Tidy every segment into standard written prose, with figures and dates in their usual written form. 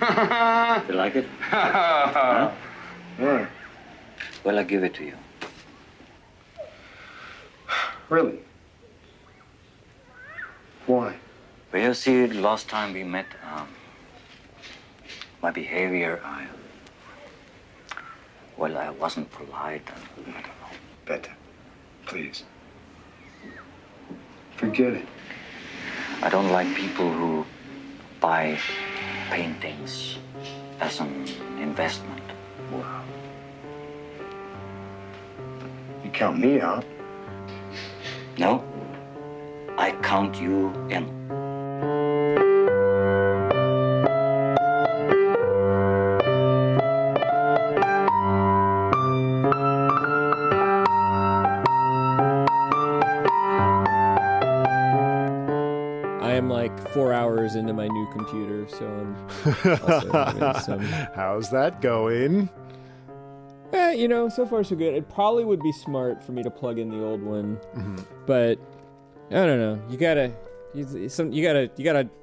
You like it? Huh? Yeah. Well, I'll give it to you. Really? Why? Well, you see, the last time we met, my behavior, I wasn't polite and I don't know. Better. Please. Forget it. I don't like people who buy paintings as an investment. Wow. You count me out. No, I count you in. I am like 4 hours into my new computer, so I'm also having some... How's that going? So far so good. It probably would be smart for me to plug in the old one, but I don't know. You gotta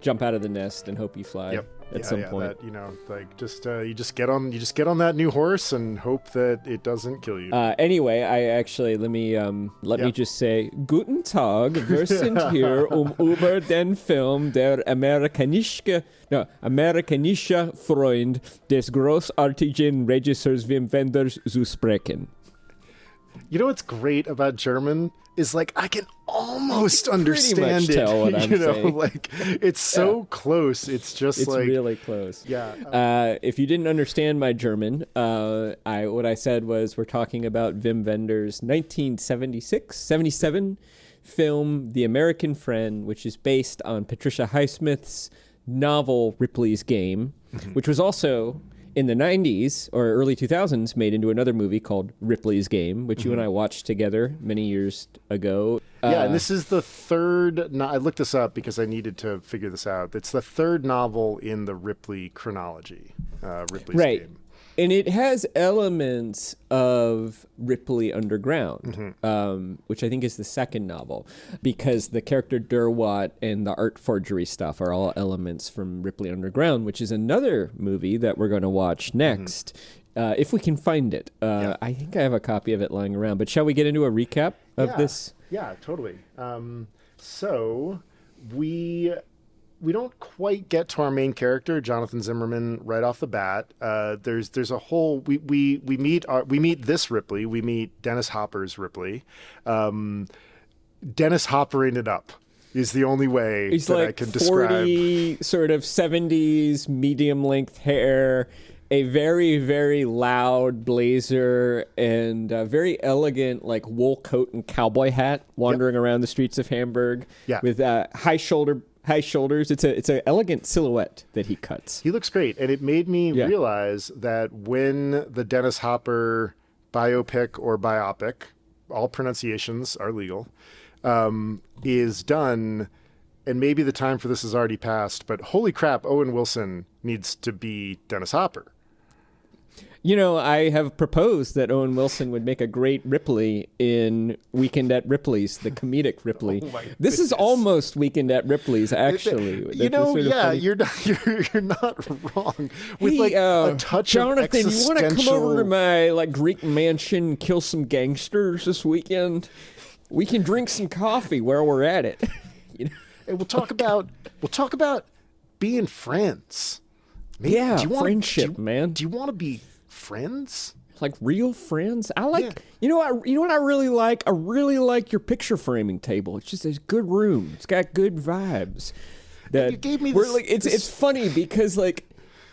jump out of the nest and hope you fly at some point. That, you just get on that new horse and hope that it doesn't kill you. Anyway, let me just say, Guten Tag, wir sind hier, über den Film der amerikanische Freund des großartigen Regisseurs Wim Wenders zu sprechen. You know what's great about German is I can almost understand it. Tell what I'm saying. It's so close. It's just it's really close. Yeah. If you didn't understand my German, what I said was we're talking about Wim Wenders' 1977 film, The American Friend, which is based on Patricia Highsmith's novel Ripley's Game, which was also in the 90s or early 2000s made into another movie called Ripley's Game, which you and I watched together many years ago. And this is the third... I looked this up because I needed to figure this out. It's the third novel in the Ripley chronology, Ripley's Game. And it has elements of Ripley Underground, which I think is the second novel, because the character Derwatt and the art forgery stuff are all elements from Ripley Underground, which is another movie that we're going to watch next, if we can find it. I think I have a copy of it lying around, but shall we get into a recap of this? Yeah, totally. So we don't quite get to our main character, Jonathan Zimmerman, right off the bat. There's a whole we meet this Ripley. We meet Dennis Hopper's Ripley. Dennis Hoppering it up is the only way He's that like I can describe. 40, sort of 70s, medium length hair, a very, very loud blazer, and a very elegant wool coat and cowboy hat, wandering around the streets of Hamburg with high shoulders. It's an elegant silhouette that he cuts. He looks great, and it made me realize that when the Dennis Hopper biopic or biopic, all pronunciations are legal, is done, and maybe the time for this has already passed, but holy crap, Owen Wilson needs to be Dennis Hopper. I have proposed that Owen Wilson would make a great Ripley in Weekend at Ripley's, the comedic Ripley. This is almost Weekend at Ripley's, actually. You're not wrong. With a touch Jonathan, of you want to come over to my Greek mansion and kill some gangsters this weekend? We can drink some coffee while we're at it. And we'll talk about being friends. Friendship, man. Do you want to be friends? Real friends? I like, you know what I really like? I really like your picture framing table. It's just a good room. It's got good vibes. You gave me this, it's funny because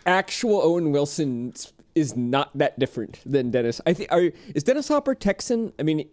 actual Owen Wilson is not that different than Dennis. Is Dennis Hopper Texan? I mean,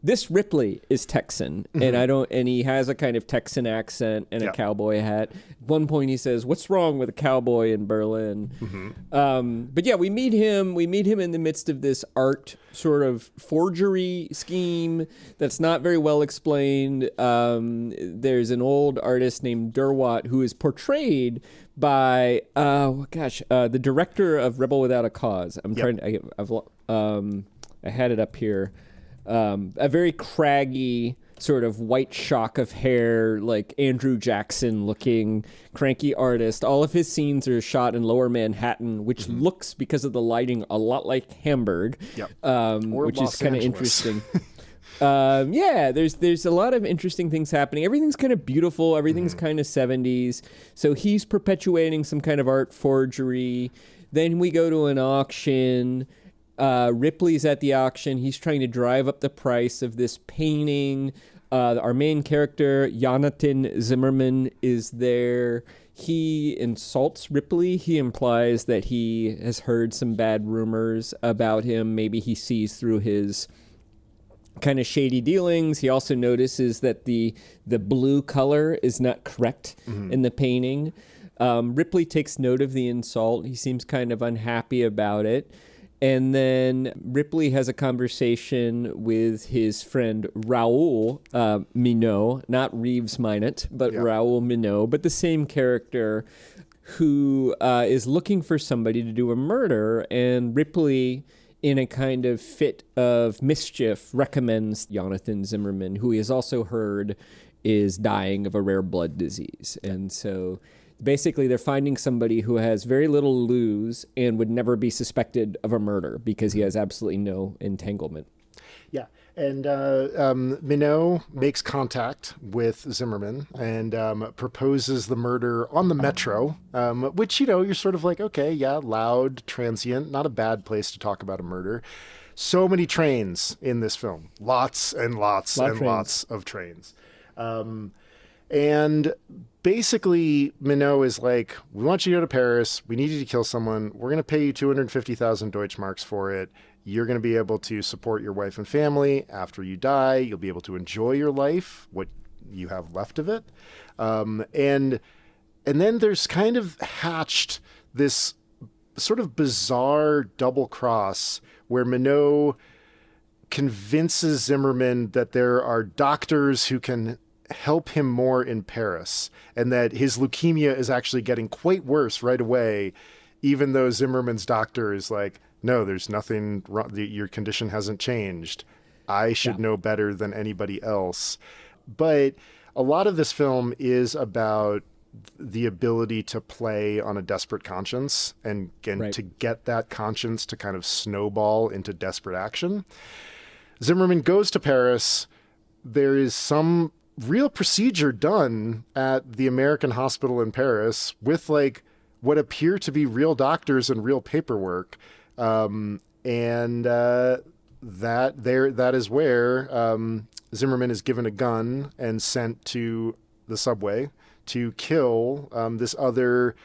this Ripley is Texan, and he has a kind of Texan accent and a cowboy hat. At one point, he says, "What's wrong with a cowboy in Berlin?" But we meet him. We meet him in the midst of this art sort of forgery scheme that's not very well explained. There's an old artist named Derwatt who is portrayed by the director of Rebel Without a Cause. I had it up here. A very craggy sort of white shock of hair, like Andrew Jackson looking cranky artist. All of his scenes are shot in Lower Manhattan, which looks, because of the lighting, a lot like Hamburg, which is kind of interesting. There's a lot of interesting things happening. Everything's kind of beautiful. Everything's kind of 70s. So he's perpetuating some kind of art forgery. Then we go to an auction. Ripley's at the auction. He's trying to drive up the price of this painting. Our main character, Jonathan Zimmerman, is there. He insults Ripley. He implies that he has heard some bad rumors about him. Maybe he sees through his kind of shady dealings. He also notices that the blue color is not correct in the painting. Ripley takes note of the insult. He seems kind of unhappy about it. And then Ripley has a conversation with his friend Raoul Minot, not Reeves Minot, but Raoul Minot, but the same character, who is looking for somebody to do a murder. And Ripley, in a kind of fit of mischief, recommends Jonathan Zimmerman, who he has also heard is dying of a rare blood disease. And so basically they're finding somebody who has very little to lose and would never be suspected of a murder because he has absolutely no entanglement. Yeah. And Minot makes contact with Zimmerman and proposes the murder on the metro, which, you're sort of like, okay, yeah, loud, transient, not a bad place to talk about a murder. So many trains in this film. Lots and lots and lots of trains. And basically, Minot is like, we want you to go to Paris. We need you to kill someone. We're going to pay you 250,000 Deutschmarks for it. You're going to be able to support your wife and family after you die. You'll be able to enjoy your life, what you have left of it. And then there's kind of hatched this sort of bizarre double cross where Minot convinces Zimmerman that there are doctors who can help him more in Paris and that his leukemia is actually getting quite worse right away, even though Zimmerman's doctor is like, no, there's nothing wrong. Your condition hasn't changed. I should know better than anybody else. But a lot of this film is about the ability to play on a desperate conscience and to get that conscience to kind of snowball into desperate action. Zimmerman goes to Paris. There is some real procedure done at the American hospital in Paris with like what appear to be real doctors and real paperwork. That is where Zimmerman is given a gun and sent to the subway to kill this other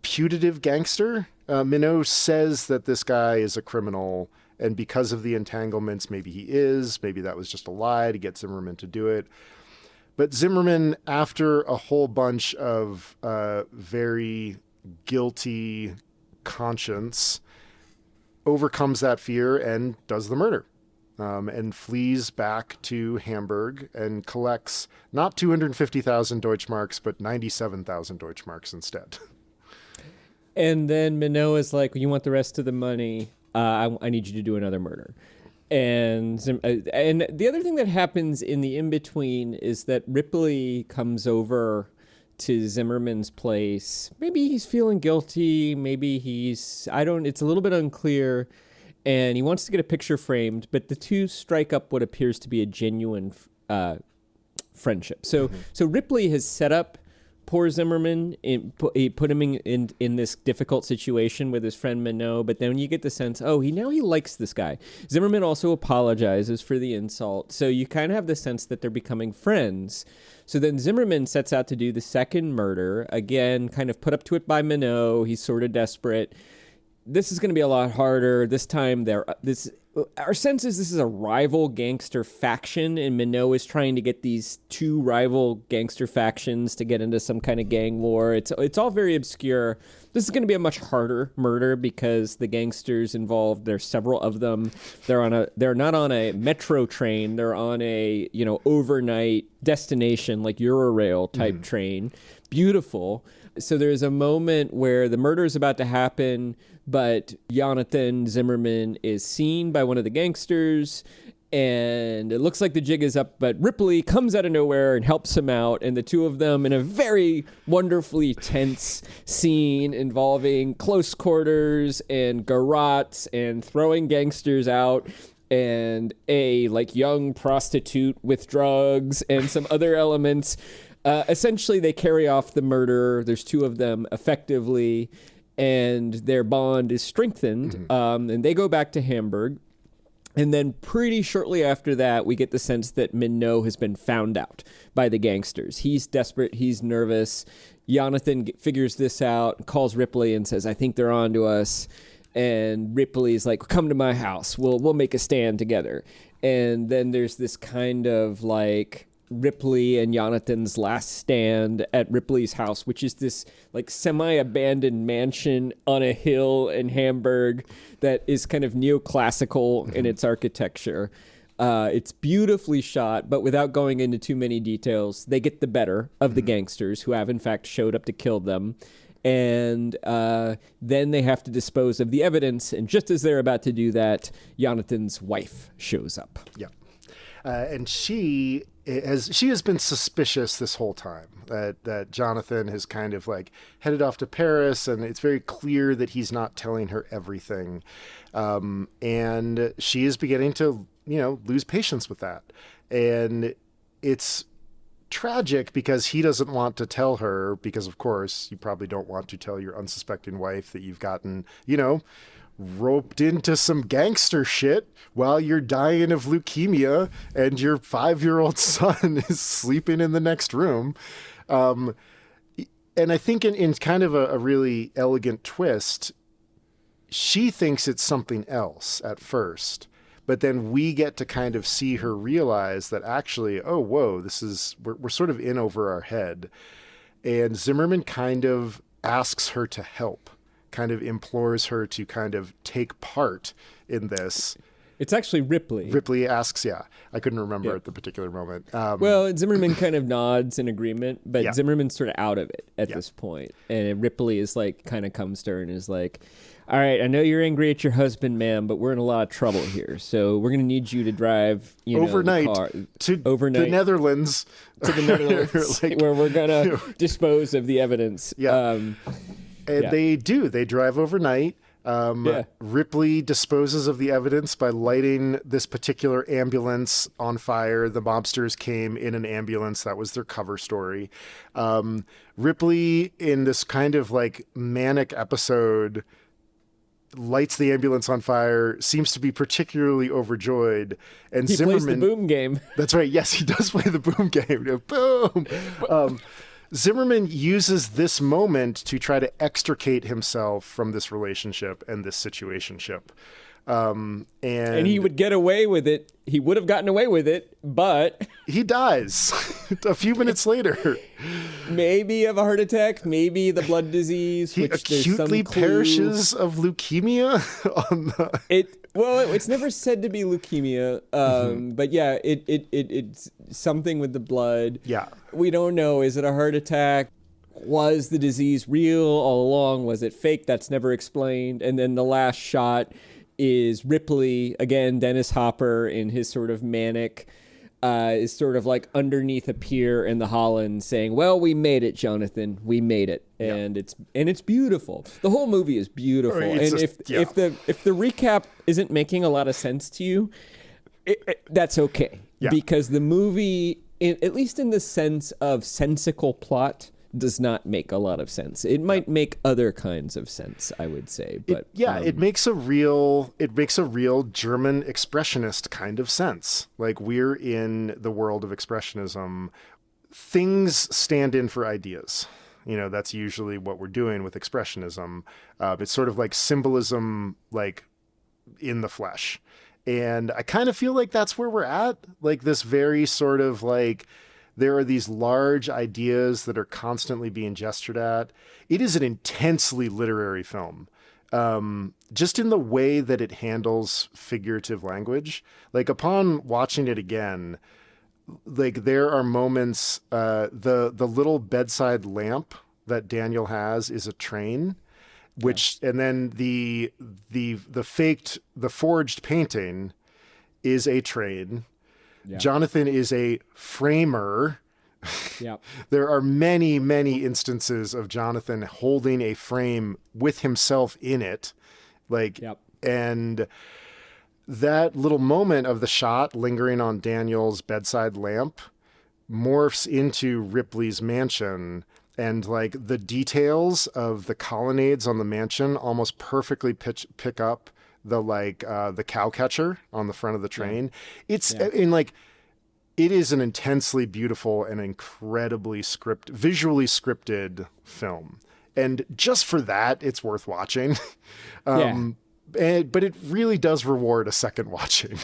putative gangster. Minot says that this guy is a criminal, and because of the entanglements, maybe he is. Maybe that was just a lie to get Zimmerman to do it. But Zimmerman, after a whole bunch of very guilty conscience, overcomes that fear and does the murder, and flees back to Hamburg and collects not 250,000 Deutschmarks, but 97,000 Deutschmarks instead. And then Minot is like, you want the rest of the money? I need you to do another murder. And the other thing that happens in the in-between is that Ripley comes over to Zimmerman's place. Maybe he's feeling guilty. Maybe it's a little bit unclear. And he wants to get a picture framed, but the two strike up what appears to be a genuine friendship. So Ripley has set up poor Zimmerman, he put him in this difficult situation with his friend Minot, but then you get the sense, he likes this guy. Zimmerman also apologizes for the insult, so you kind of have the sense that they're becoming friends. So then Zimmerman sets out to do the second murder, again, kind of put up to it by Minot. He's sort of desperate. This is going to be a lot harder. This time, our sense is this is a rival gangster faction, and Minot is trying to get these two rival gangster factions to get into some kind of gang war. It's all very obscure. This is going to be a much harder murder because the gangsters involved, there's several of them. They're not on a metro train. They're on a overnight destination like Eurorail type train. Beautiful. So there's a moment where the murder is about to happen, but Jonathan Zimmerman is seen by one of the gangsters, and it looks like the jig is up, but Ripley comes out of nowhere and helps him out, and the two of them in a very wonderfully tense scene involving close quarters and garrots and throwing gangsters out and a like young prostitute with drugs and some other elements. Essentially, they carry off the murderer. There's two of them effectively, and their bond is strengthened, and they go back to Hamburg. And then pretty shortly after that, we get the sense that Minot has been found out by the gangsters. He's desperate. He's nervous. Jonathan figures this out, calls Ripley and says, I think they're on to us. And Ripley's like, come to my house. We'll make a stand together. And then there's this kind of like Ripley and Jonathan's last stand at Ripley's house, which is this like semi-abandoned mansion on a hill in Hamburg that is kind of neoclassical in its architecture. It's beautifully shot, but without going into too many details, they get the better of the gangsters who have in fact showed up to kill them. And then they have to dispose of the evidence. And just as they're about to do that, Jonathan's wife shows up. Yeah. And she has been suspicious this whole time that Jonathan has kind of like headed off to Paris, and it's very clear that he's not telling her everything. And she is beginning to, lose patience with that. And it's tragic because he doesn't want to tell her, because of course you probably don't want to tell your unsuspecting wife that you've gotten, roped into some gangster shit while you're dying of leukemia and your 5-year-old son is sleeping in the next room. And I think in kind of a really elegant twist, she thinks it's something else at first, but then we get to kind of see her realize that actually, oh, whoa, we're sort of in over our head. And Zimmerman kind of asks her to help, kind of implores her to kind of take part in this. It's actually Ripley. Ripley asks, yeah. I couldn't remember at the particular moment. Well, Zimmerman kind of nods in agreement, but Zimmerman's sort of out of it at this point. And Ripley is like, kind of comes to her and is like, all right, I know you're angry at your husband, ma'am, but we're in a lot of trouble here. So we're going to need you to drive, overnight the car, to the Netherlands. To the Netherlands, where we're going to dispose of the evidence. Yeah. They do. They drive overnight. Ripley disposes of the evidence by lighting this particular ambulance on fire. The mobsters came in an ambulance. That was their cover story. Ripley, in this kind of like manic episode, lights the ambulance on fire, seems to be particularly overjoyed. And he Zimmerman plays the boom game. That's right. Yes, he does play the boom game. Boom. Zimmerman uses this moment to try to extricate himself from this relationship and this situationship. And he would get away with it. He would have gotten away with it, but he dies a few minutes later. Maybe of a heart attack, maybe the blood disease. He which acutely perishes of leukemia. It's never said to be leukemia, but yeah, it's something with the blood. Yeah, we don't know. Is it a heart attack? Was the disease real all along? Was it fake? That's never explained. And then the last shot is Ripley, again, Dennis Hopper in his sort of manic, is sort of like underneath a pier in the Holland saying, well, we made it, Jonathan. We made it. And it's beautiful. The whole movie is beautiful. If the recap isn't making a lot of sense to you, that's okay. Yeah. Because the movie, at least in the sense of sensical plot, does not make a lot of sense. It might make other kinds of sense, I would say, but it makes a real German expressionist kind of sense. Like, we're in the world of expressionism. Things stand in for ideas. That's usually what we're doing with expressionism. It's sort of like symbolism, like in the flesh. And I kind of feel like that's where we're at. Like this very sort of like, there are these large ideas that are constantly being gestured at. It is an intensely literary film, just in the way that it handles figurative language. Like, upon watching it again, like there are moments, the little bedside lamp that Daniel has is a train, and then the forged painting is a train. Yeah. Jonathan is a framer. Yep. There are many, many instances of Jonathan holding a frame with himself in it. Yep. And that little moment of the shot lingering on Daniel's bedside lamp morphs into Ripley's mansion, and like the details of the colonnades on the mansion almost perfectly pick up the cow catcher on the front of the train. It's it is an intensely beautiful and incredibly visually scripted film. And just for that, it's worth watching. But it really does reward a second watching.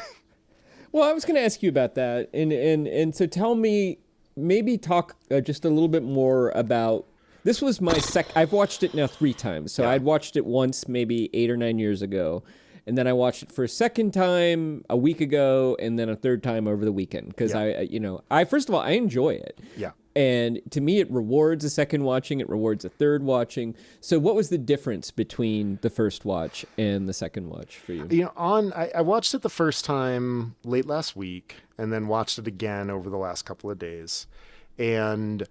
Well, I was going to ask you about that. And so tell me, maybe talk just a little bit more about, this was my I've watched it now 3 times. So I'd watched it once, maybe 8 or 9 years ago. And then I watched it for a second time a week ago, and then a third time over the weekend. Because I first of all, I enjoy it. Yeah. And to me, it rewards a second watching. It rewards a third watching. So what was the difference between the first watch and the second watch for you? I watched it the first time late last week, and then watched it again over the last couple of days. And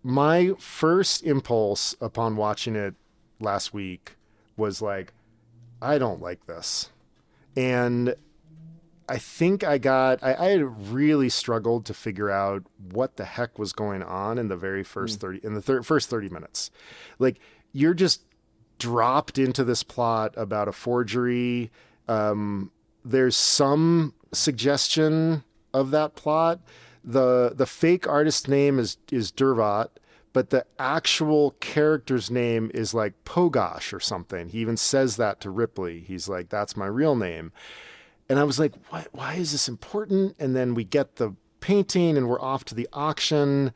my first impulse upon watching it last week was like, I don't like this. And I think I had really struggled to figure out what the heck was going on in the very first first 30 minutes. Like, you're just dropped into this plot about a forgery. There's some suggestion of that plot. The fake artist's name is Dervat, but the actual character's name is like Pogosh or something. He even says that to Ripley. He's like, that's my real name. And I was like, why is this important? And then we get the painting and we're off to the auction.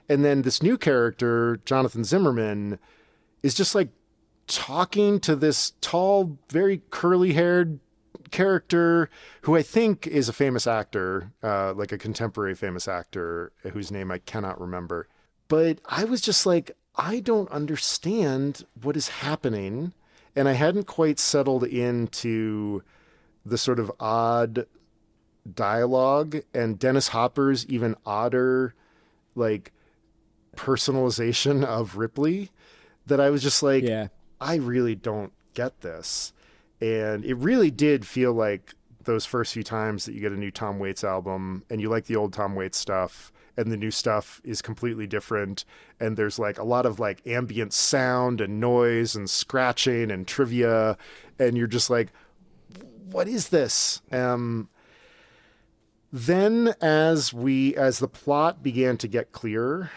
And then this new character, Jonathan Zimmerman, is just like talking to this tall, very curly haired character who I think is a famous actor, like a contemporary famous actor whose name I cannot remember. But I was just like, I don't understand what is happening. And I hadn't quite settled into the sort of odd dialogue and Dennis Hopper's even odder, like, personalization of Ripley, that I was just like, I really don't get this. And it really did feel like those first few times that you get a new Tom Waits album and you like the old Tom Waits stuff, and the new stuff is completely different. And there's like a lot of like ambient sound and noise and scratching and trivia. And you're just like, what is this? Then as the plot began to get clearer,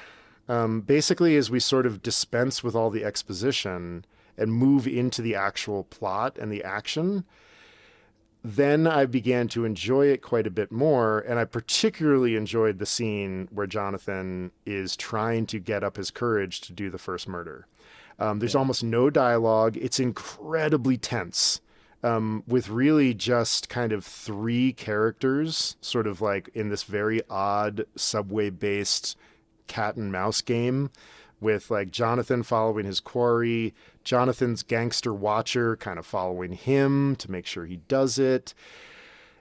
basically as we sort of dispense with all the exposition and move into the actual plot and the action, then I began to enjoy it quite a bit more. And I particularly enjoyed the scene where Jonathan is trying to get up his courage to do the first murder. There's almost no dialogue. It's incredibly tense, with really just kind of 3 characters sort of like in this very odd subway-based cat and mouse game, with like Jonathan following his quarry, Jonathan's gangster watcher kind of following him to make sure he does it.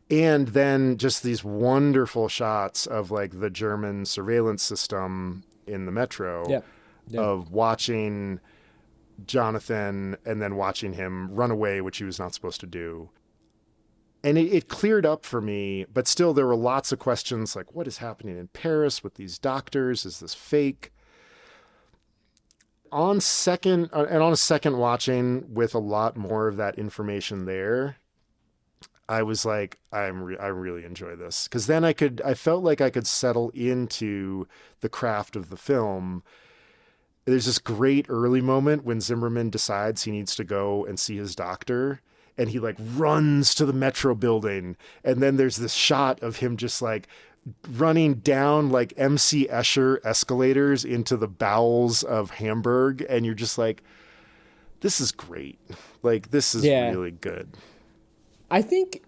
And then just these wonderful shots of like the German surveillance system in the metro of watching Jonathan and then watching him run away, which he was not supposed to do. And it cleared up for me, but still there were lots of questions like, what is happening in Paris with these doctors? Is this fake? On a second watching with a lot more of that information there, I was like, I really enjoy this. Because then I felt like I could settle into the craft of the film. There's this great early moment when Zimmerman decides he needs to go and see his doctor, and he like runs to the Metro building. And then there's this shot of him just like running down like MC Escher escalators into the bowels of Hamburg. And you're just like, this is great. Like, this is really good. I think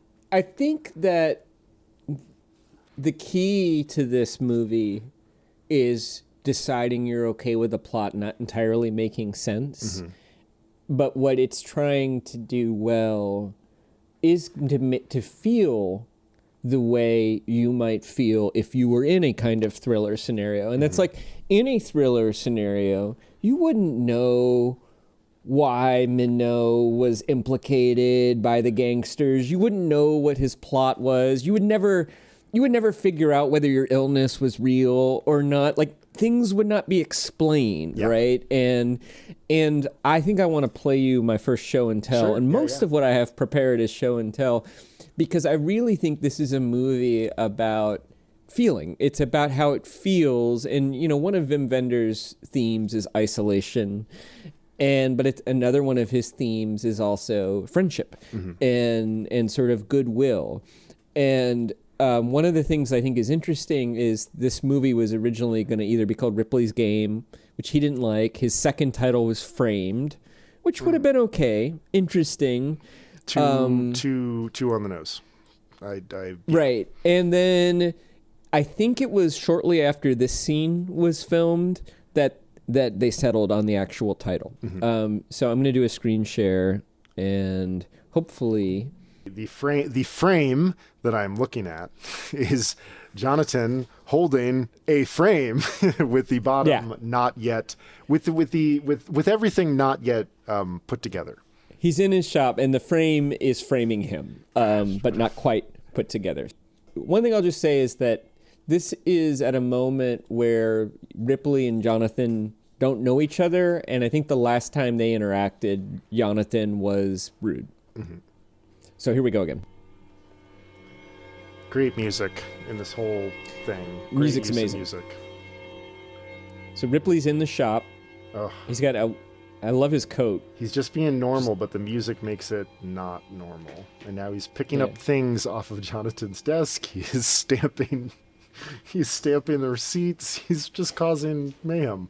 that the key to this movie is deciding you're okay with the plot not entirely making sense. Mm-hmm. But what it's trying to do well is to feel the way you might feel if you were in a kind of thriller scenario. And that's like, in a thriller scenario, you wouldn't know why Minot was implicated by the gangsters. You wouldn't know what his plot was. You would never figure out whether your illness was real or not. Like, things would not be explained, right? And I think I want to play you my first show and tell. Sure. And most of what I have prepared is show and tell, because I really think this is a movie about feeling. It's about how it feels. And, you know, one of Wim Wenders' themes is isolation. But it's another one of his themes is also friendship and sort of goodwill. And one of the things I think is interesting is this movie was originally going to either be called Ripley's Game, which he didn't like. His second title was Framed, which would have been okay, interesting. Too on the nose. Right. And then I think it was shortly after this scene was filmed that they settled on the actual title. So I'm going to do a screen share, and hopefully... The frame that I'm looking at is Jonathan holding a frame with the bottom not yet, with everything not yet put together. He's in his shop, and the frame is framing him, but not quite put together. One thing I'll just say is that this is at a moment where Ripley and Jonathan don't know each other, and I think the last time they interacted, Jonathan was rude. So here we go again. Great music in this whole thing. Great Music's amazing. Music. So Ripley's in the shop. Oh. He's got I love his coat. He's just being normal, but the music makes it not normal. And now he's picking up things off of Jonathan's desk. He's stamping the receipts. He's just causing mayhem.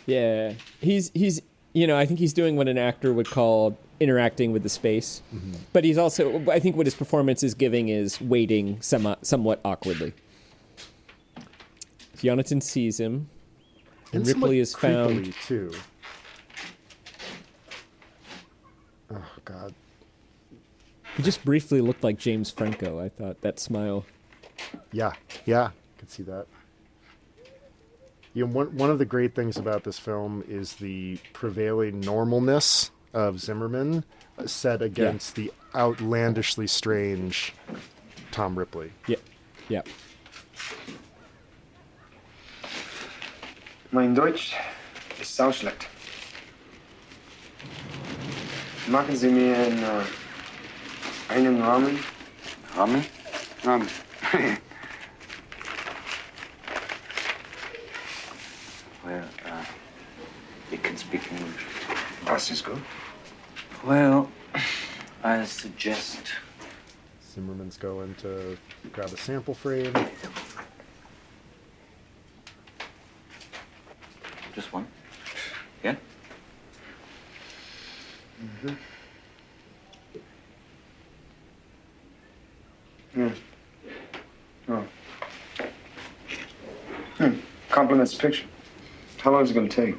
Yeah. He's I think he's doing what an actor would call interacting with the space. But he's also, I think what his performance is giving is waiting somewhat awkwardly. Jonathan sees him, and Ripley is found. Creepily, too. Oh, God. He just briefly looked like James Franco, I thought, that smile. Yeah, I could see that. You know, one of the great things about this film is the prevailing normalness of Zimmerman set against the outlandishly strange Tom Ripley. Yeah. Mein Deutsch ist sauschlecht. Machen Sie mir einen Ramen? Ramen? Ramen. Well, you can speak English. Das ist gut. Well, I suggest... Zimmerman's going to grab a sample frame. Just one? Yeah? Yeah. Oh. Compliments the picture. How long is it going to take?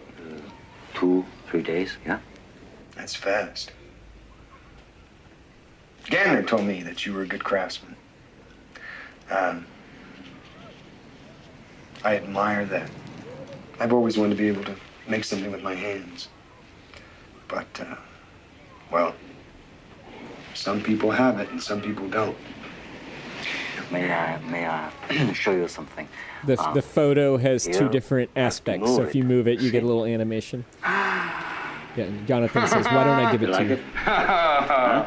2-3 days, yeah? That's fast. Gandner told me that you were a good craftsman. I admire that. I've always wanted to be able to make something with my hands. But, well, some people have it and some people don't. May I show you something? The photo has two you different have to aspects, move so if you move it, you get a little animation. Yeah, Jonathan says, why don't I give it You to like you? it? Huh?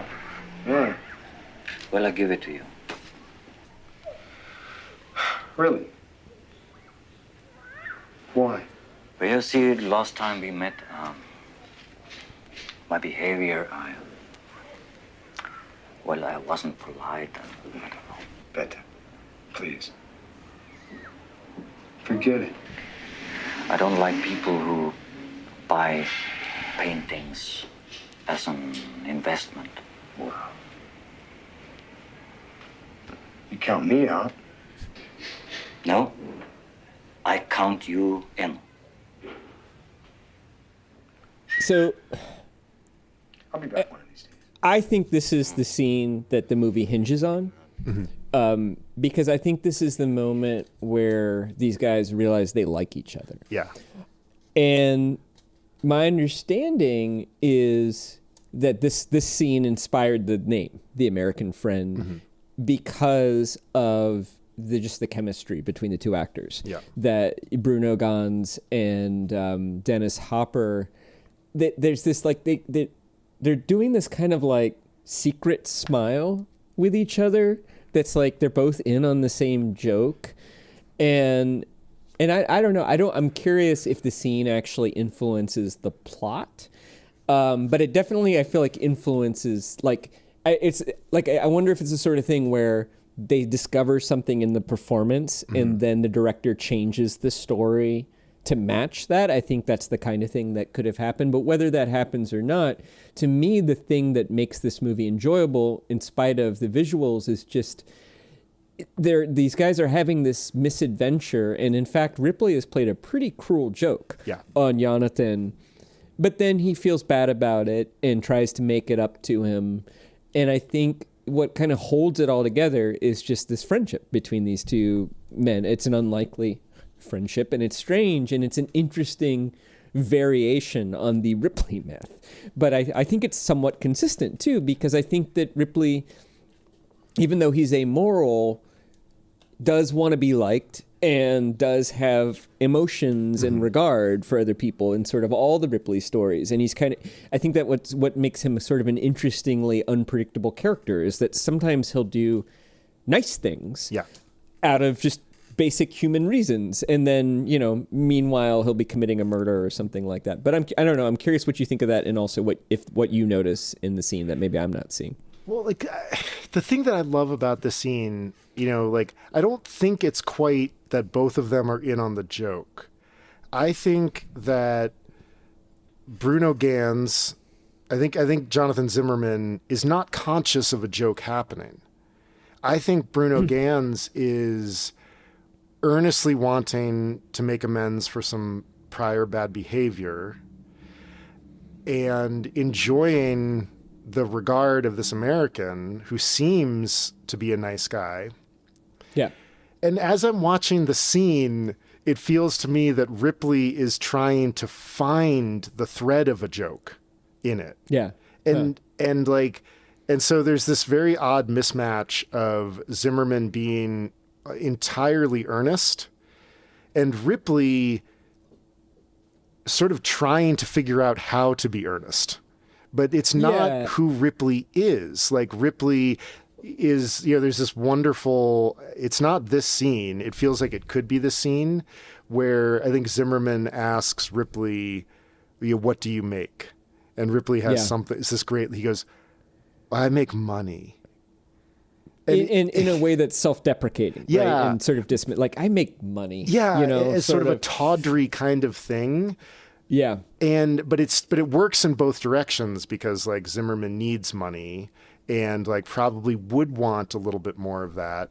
Yeah. Well, I give it to you. Really? Why? Well, you see, last time we met, my behavior, I wasn't polite. I don't know. Better. Please. Forget it. I don't like people who buy paintings as an investment. Wow. You count me out. No, I count you in. So I'll be back one of these days. I think this is the scene that the movie hinges on. Because I think this is the moment where these guys realize they like each other. Yeah. And my understanding is that this scene inspired the name, The American Friend, because of the chemistry between the two actors. Yeah. That Bruno Ganz and Dennis Hopper, there's this like they're doing this kind of like secret smile with each other. That's like they're both in on the same joke, and I don't know. I'm curious if the scene actually influences the plot, but it definitely I feel like influences I wonder if it's the sort of thing where they discover something in the performance and then the director changes the story to match that. I think that's the kind of thing that could have happened. But whether that happens or not, to me, the thing that makes this movie enjoyable, in spite of the visuals, is just these guys are having this misadventure. And in fact, Ripley has played a pretty cruel joke on Jonathan. But then he feels bad about it and tries to make it up to him. And I think what kind of holds it all together is just this friendship between these two men. It's an unlikely friendship, and it's strange, and it's an interesting variation on the Ripley myth. But I think it's somewhat consistent too, because I think that Ripley, even though he's amoral, does want to be liked and does have emotions and regard for other people in sort of all the Ripley stories. And he's I think that what makes him sort of an interestingly unpredictable character is that sometimes he'll do nice things out of just basic human reasons, and then meanwhile he'll be committing a murder or something like that. But I don't know. I'm curious what you think of that, and also what you notice in the scene that maybe I'm not seeing. Well, the thing that I love about the scene, I don't think it's quite that both of them are in on the joke. I think that Bruno Ganz, I think Jonathan Zimmerman is not conscious of a joke happening. I think Bruno Ganz is earnestly wanting to make amends for some prior bad behavior and enjoying the regard of this American who seems to be a nice guy. Yeah. And as I'm watching the scene, it feels to me that Ripley is trying to find the thread of a joke in it. Yeah. And so there's this very odd mismatch of Zimmerman being entirely earnest and Ripley sort of trying to figure out how to be earnest. But it's not who Ripley is. Like Ripley is, there's this wonderful, it's not this scene. It feels like it could be the scene where I think Zimmerman asks Ripley, what do you make? And Ripley has something, it's this great, he goes, I make money. In a way that's self-deprecating, right? And sort of dismiss, like I make money. Yeah, it's sort of a tawdry kind of thing. Yeah, but it works in both directions because like Zimmerman needs money and like probably would want a little bit more of that.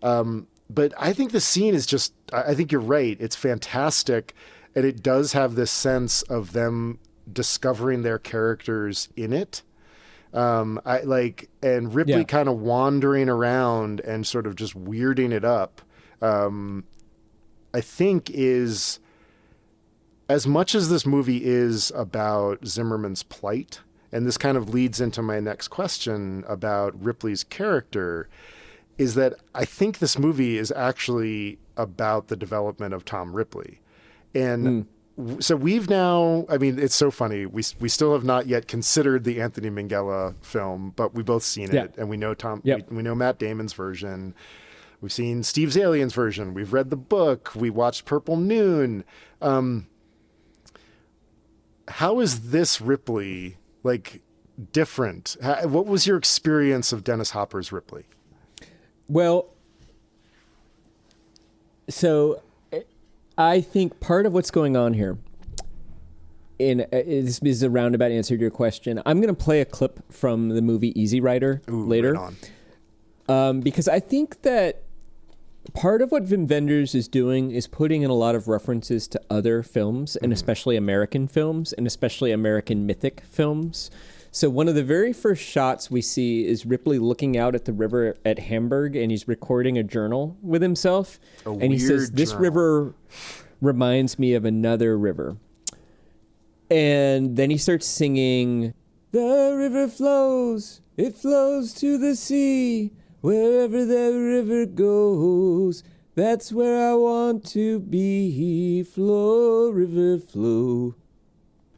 But I think the scene is just, I think you're right. It's fantastic, and it does have this sense of them discovering their characters in it. And Ripley kind of wandering around and sort of just weirding it up, I think is, as much as this movie is about Zimmerman's plight, and this kind of leads into my next question about Ripley's character, is that I think this movie is actually about the development of Tom Ripley. And so we've now, I mean, it's so funny. We still have not yet considered the Anthony Minghella film, but we've both seen it, and we know we know Matt Damon's version. We've seen Steve Zalian's version. We've read the book. We watched Purple Noon. How is this Ripley like different? What was your experience of Dennis Hopper's Ripley? Well, so I think part of what's going on here, and this is a roundabout answer to your question. I'm going to play a clip from the movie Easy Rider later, right on. Because I think that part of what Wim Wenders is doing is putting in a lot of references to other films, and especially American films, and especially American mythic films. So one of the very first shots we see is Ripley looking out at the river at Hamburg, and he's recording a journal with himself. And he says, "This river reminds me of another river." And then he starts singing, "The river flows, it flows to the sea. Wherever the river goes, that's where I want to be. Flow, river, flow."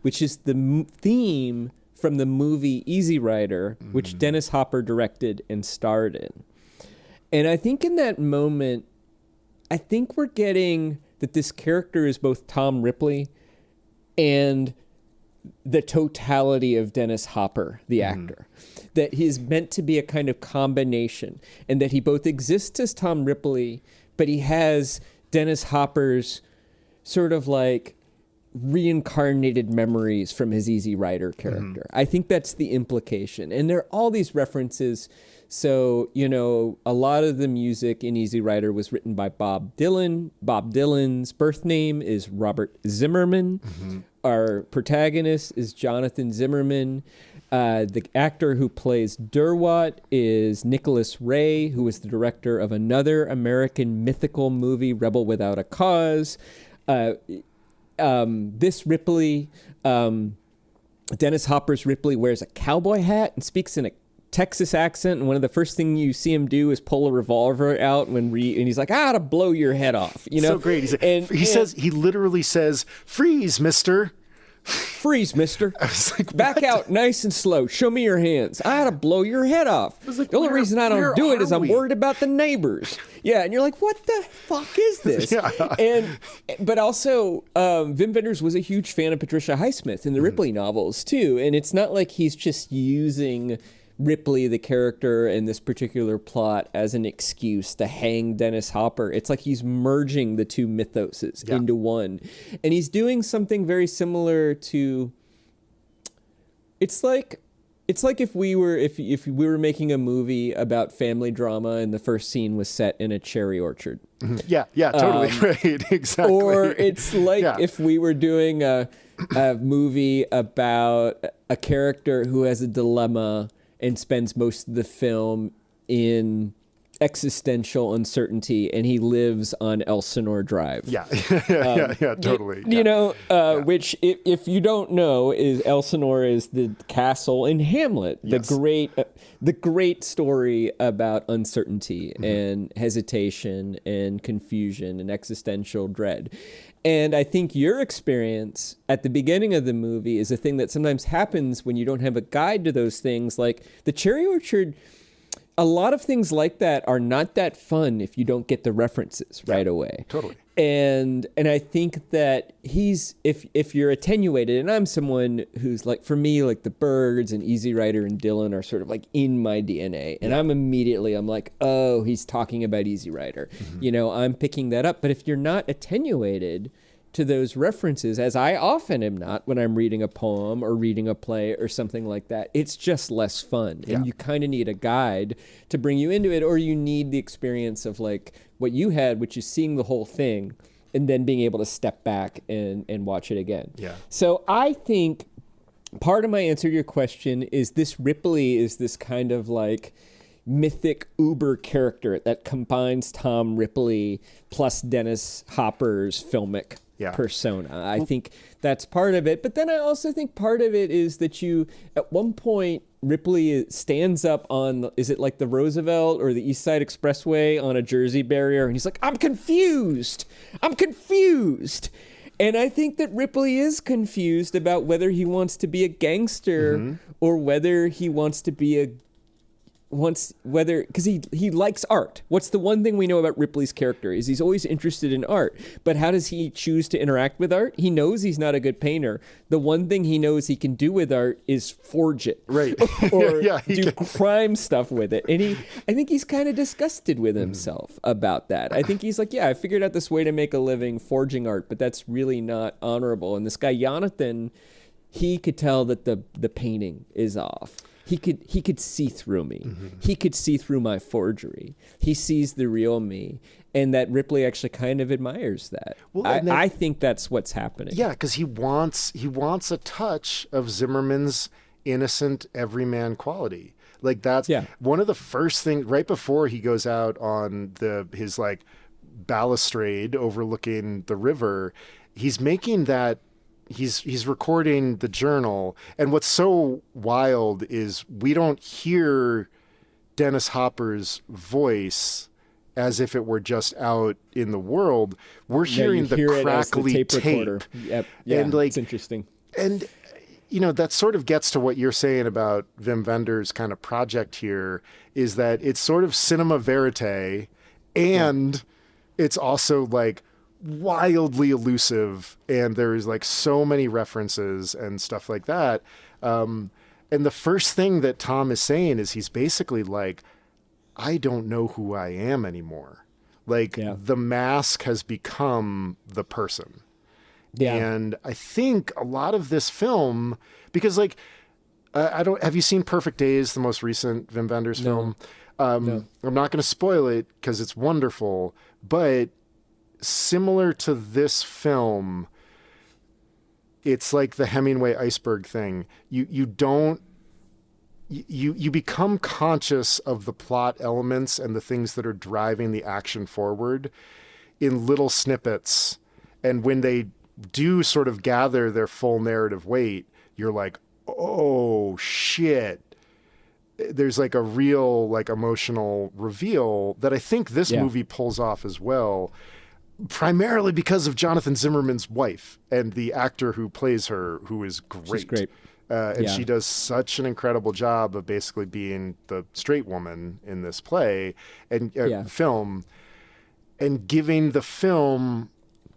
Which is the theme from the movie Easy Rider, which Dennis Hopper directed and starred in. And I think in that moment, I think we're getting that this character is both Tom Ripley and the totality of Dennis Hopper, the actor. That he's meant to be a kind of combination, and that he both exists as Tom Ripley, but he has Dennis Hopper's sort of like reincarnated memories from his Easy Rider character. I think that's the implication. And there are all these references. So, you know, a lot of the music in Easy Rider was written by Bob Dylan. Bob Dylan's birth name is Robert Zimmerman. Our protagonist is Jonathan Zimmerman. The actor who plays Derwat is Nicholas Ray, who was the director of another American mythical movie, Rebel Without a Cause. This Ripley, Dennis Hopper's Ripley, wears a cowboy hat and speaks in a Texas accent, and one of the first things you see him do is pull a revolver out and he's like, "I ought to blow your head off." You know, so great. He literally says, "Freeze, mister." "Freeze, mister." I was like, "Back out nice and slow. Show me your hands. I ought to blow your head off." like, the only reason I don't do it is I'm we? worried about the neighbors. Yeah, and you're like, what the fuck is this? But also, Wim Wenders was a huge fan of Patricia Highsmith in the Ripley novels too, and it's not like he's just using Ripley, the character in this particular plot, as an excuse to hang Dennis Hopper. It's like he's merging the two mythoses into one. And he's doing something very similar to... It's like if we were making a movie about family drama and the first scene was set in a cherry orchard. Yeah, totally. Right, exactly. Or it's like if we were doing a movie about a character who has a dilemma and spends most of the film in existential uncertainty, and he lives on Elsinore Drive. Yeah, totally. You know, which if you don't know, is Elsinore is the castle in Hamlet, the great story about uncertainty and hesitation and confusion and existential dread. And I think your experience at the beginning of the movie is a thing that sometimes happens when you don't have a guide to those things. Like the cherry orchard, a lot of things like that are not that fun if you don't get the references right away. Totally. And I think that if you're attenuated, and I'm someone who's like, for me, like the Birds and Easy Rider and Dylan are sort of like in my DNA. And I'm like, oh, he's talking about Easy Rider. You know, I'm picking that up. But if you're not attenuated to those references, as I often am not when I'm reading a poem or reading a play or something like that, it's just less fun. And you kind of need a guide to bring you into it, or you need the experience of like what you had, which is seeing the whole thing and then being able to step back and watch it again. Yeah. So I think part of my answer to your question is this Ripley is this kind of like mythic uber character that combines Tom Ripley plus Dennis Hopper's filmic persona. I think that's part of it. But then I also think part of it is that at one point, Ripley stands up on, is it like the Roosevelt or the East Side Expressway on a Jersey barrier? And he's like, I'm confused. And I think that Ripley is confused about whether he wants to be a gangster or whether he wants to be because he likes art. What's the one thing we know about Ripley's character is he's always interested in art. But how does he choose to interact with art? He knows he's not a good painter. The one thing he knows he can do with art is forge it. Right. or do crime stuff with it. And I think he's kind of disgusted with himself about that. I think he's like, I figured out this way to make a living forging art, but that's really not honorable. And this guy, Jonathan, he could tell that the painting is off. He could see through me. He could see through my forgery. He sees the real me. and that Ripley actually kind of admires that. Well, I think that's what's happening. Yeah, because he wants a touch of Zimmerman's innocent everyman quality. Like that's one of the first things right before he goes out on his like balustrade overlooking the river. He's making that. He's recording the journal, and what's so wild is we don't hear Dennis Hopper's voice as if it were just out in the world. We're hearing the crackly tape. Yep. Yeah, and like, it's interesting. And that sort of gets to what you're saying about Wim Wenders' kind of project here, is that it's sort of cinema verite, and it's also like wildly elusive, and there's like so many references and stuff like that. And the first thing that Tom is saying is he's basically like, I don't know who I am anymore. Like the mask has become the person. Yeah. And I think a lot of this film, because like, have you seen Perfect Days, the most recent Wim Wenders film? No. I'm not going to spoil it because it's wonderful, but similar to this film, it's like the Hemingway iceberg thing. You become conscious of the plot elements and the things that are driving the action forward in little snippets. And when they do sort of gather their full narrative weight, you're like, oh shit. There's like a real like emotional reveal that I think this movie pulls off as well, primarily because of Jonathan Zimmerman's wife and the actor who plays her, who is great. She's great. And she does such an incredible job of basically being the straight woman in this play and film, and giving the film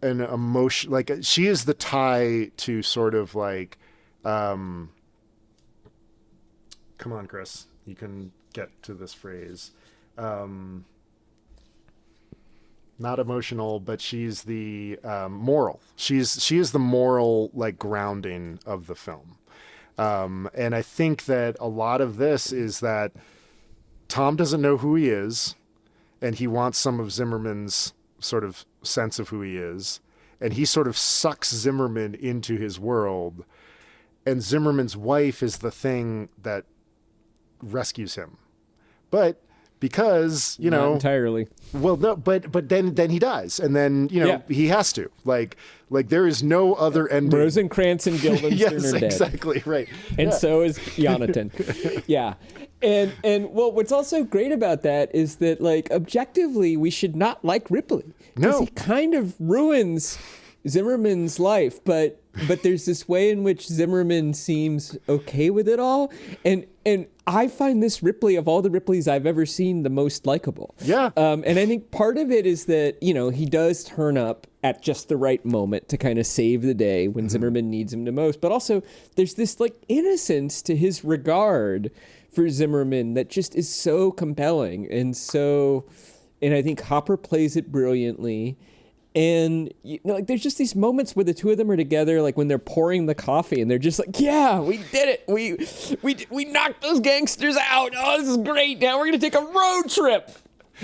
an emotion. Like she is the tie to sort of like, come on, Chris, you can get to this phrase. Not emotional, but she's the moral. She is the moral like grounding of the film. And I think that a lot of this is that Tom doesn't know who he is, and he wants some of Zimmerman's sort of sense of who he is, and he sort of sucks Zimmerman into his world, and Zimmerman's wife is the thing that rescues him. But because, Not entirely. Well, no, but then he dies, and then he has to like there is no other ending. Rosencrantz and Guildenstern are dead. Exactly right, and so is Jonathan. And well, what's also great about that is that like objectively, we should not like Ripley because he kind of ruins Zimmerman's life, but there's this way in which Zimmerman seems okay with it all, and I find this Ripley, of all the Ripleys I've ever seen, the most likable. Yeah. And I think part of it is that, he does turn up at just the right moment to kind of save the day when Zimmerman needs him the most. But also there's this like innocence to his regard for Zimmerman that just is so compelling. And I think Hopper plays it brilliantly. And like there's just these moments where the two of them are together, like when they're pouring the coffee, and they're just like, "Yeah, we did it. We knocked those gangsters out. Oh, this is great. Now we're gonna take a road trip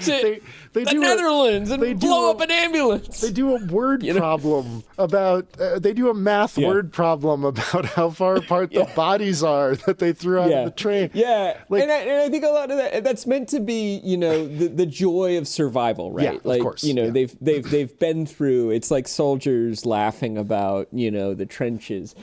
to the Netherlands and blow up an ambulance." They do a word problem about. They do a math word problem about how far apart the bodies are that they threw out of the train. Yeah, and I think a lot of that's meant to be, the joy of survival, right? Yeah, like, of course. They've been through. It's like soldiers laughing about the trenches.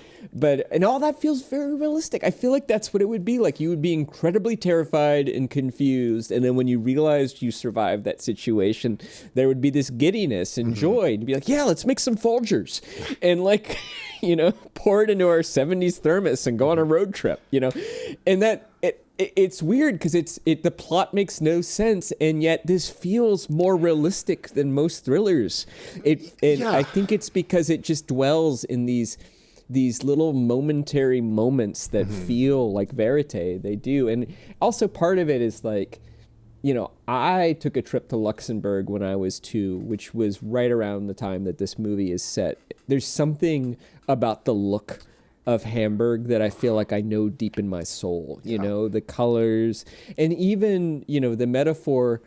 And all that feels very realistic. I feel like that's what it would be like. You would be incredibly terrified and confused, and then when you realized you survived that situation, there would be this giddiness and joy to be like, yeah, let's make some Folgers and like, pour it into our 70s thermos and go on a road trip, and that it's weird because the plot makes no sense, and yet this feels more realistic than most thrillers. I think it's because it just dwells in these little momentary moments that feel like verite. They do. And also part of it is like, I took a trip to Luxembourg when I was 2, which was right around the time that this movie is set. There's something about the look of Hamburg that I feel like I know deep in my soul, the colors, and even, the metaphor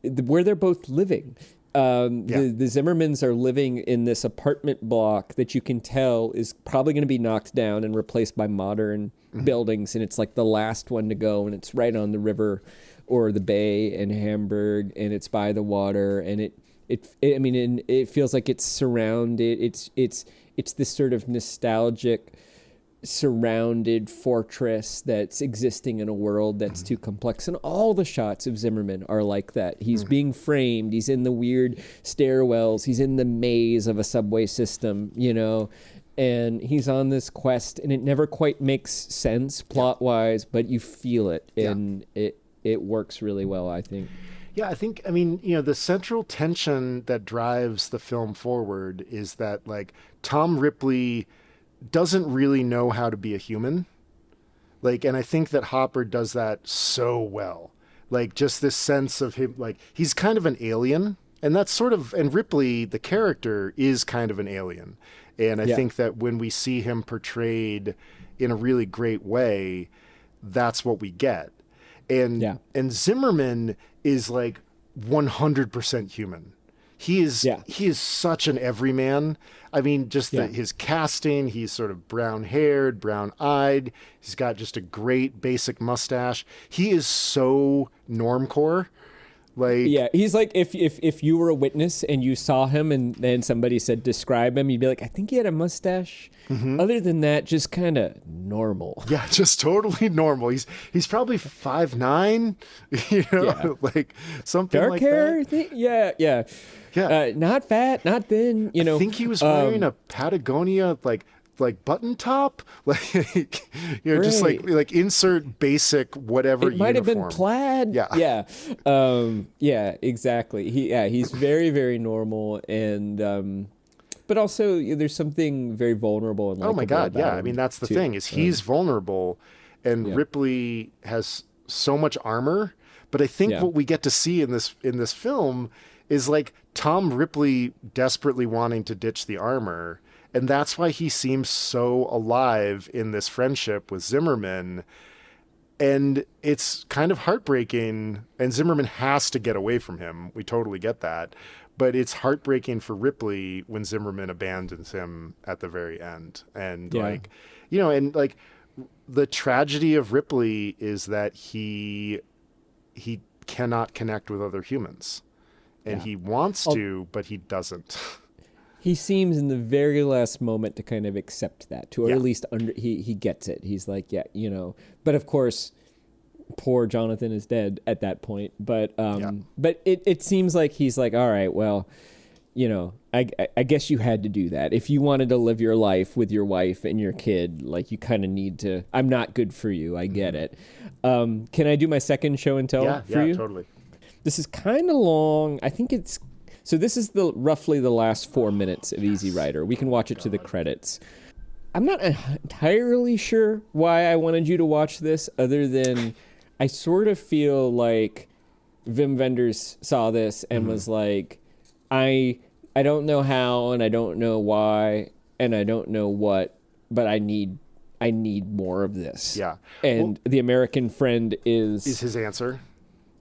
where they're both living. The Zimmermans are living in this apartment block that you can tell is probably going to be knocked down and replaced by modern buildings. And it's like the last one to go. And it's right on the river or the bay in Hamburg. And it's by the water. And it feels like it's surrounded. It's this sort of nostalgic surrounded fortress that's existing in a world that's too complex, and all the shots of Zimmerman are like that. He's being framed, he's in the weird stairwells, he's in the maze of a subway system, and he's on this quest, and it never quite makes sense plot wise, but you feel it, and it works really well, I think. Yeah, I think, the central tension that drives the film forward is that, like, Tom Ripley doesn't really know how to be a human. Like, and I think that Hopper does that so well. Like, just this sense of him, like, he's kind of an alien. And that's sort of, and Ripley, the character, is kind of an alien. And I think that when we see him portrayed in a really great way, that's what we get. And Zimmerman is like 100% human. He is such an everyman. I mean, just his casting, he's sort of brown-haired, brown-eyed. He's got just a great basic mustache. He is so normcore. Like, he's like if you were a witness and you saw him and then somebody said describe him, you'd be like, I think he had a mustache. Other than that, just kind of normal. Yeah, just totally normal. He's probably 5'9", like something dark like hair. that. Yeah. Not fat, not thin. I think he was wearing a Patagonia like button top, just like insert basic whatever. It might have been uniform. plaid. Exactly. He's very, very normal, and but also there's something very vulnerable and likable. Oh my God, about yeah. him, That's the too. thing is he's vulnerable, and Ripley has so much armor. But I think what we get to see in this film is like Tom Ripley desperately wanting to ditch the armor. And that's why he seems so alive in this friendship with Zimmerman. And it's kind of heartbreaking. And Zimmerman has to get away from him. We totally get that. But it's heartbreaking for Ripley when Zimmerman abandons him at the very end. And the tragedy of Ripley is that he cannot connect with other humans. And he wants to, but he doesn't. He seems in the very last moment to kind of accept that, or at least he gets it. He's like, But of course, poor Jonathan is dead at that point. But it seems like he's like, all right, well, I guess you had to do that. If you wanted to live your life with your wife and your kid, like you kind of need to. I'm not good for you. I get it. Can I do my second show and tell for you? Yeah, totally. This is kind of long. I think it's. So this is roughly the last 4 minutes of Easy Rider. We can watch it to the credits. I'm not entirely sure why I wanted you to watch this, other than I sort of feel like Wim Wenders saw this and was like, I don't know how, and I don't know why, and I don't know what, but I need more of this. Yeah. And The American Friend is his answer.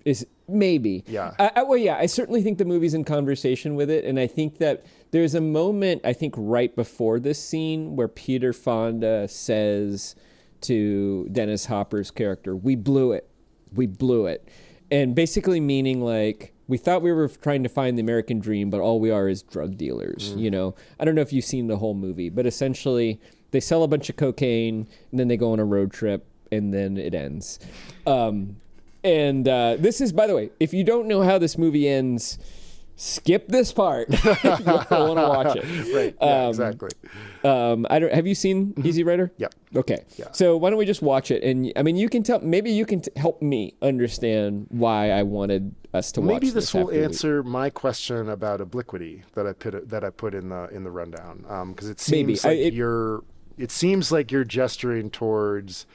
Is maybe. Yeah. I certainly think the movie's in conversation with it, and I think that there's a moment, I think, right before this scene where Peter Fonda says to Dennis Hopper's character, we blew it. And basically meaning like, we thought we were trying to find the American dream, but all we are is drug dealers, I don't know if you've seen the whole movie, but essentially they sell a bunch of cocaine, and then they go on a road trip, and then it ends. And this is, by the way, if you don't know how this movie ends, skip this part. You'll want to watch it. Right. Yeah, exactly. Have you seen Easy Rider? Yeah. Okay. Yeah. So why don't we just watch it? And I mean, you can tell. Maybe you can help me understand why I wanted us to watch. Maybe this will answer my question about obliquity that I put in the rundown. Because it seems it seems like you're gesturing towards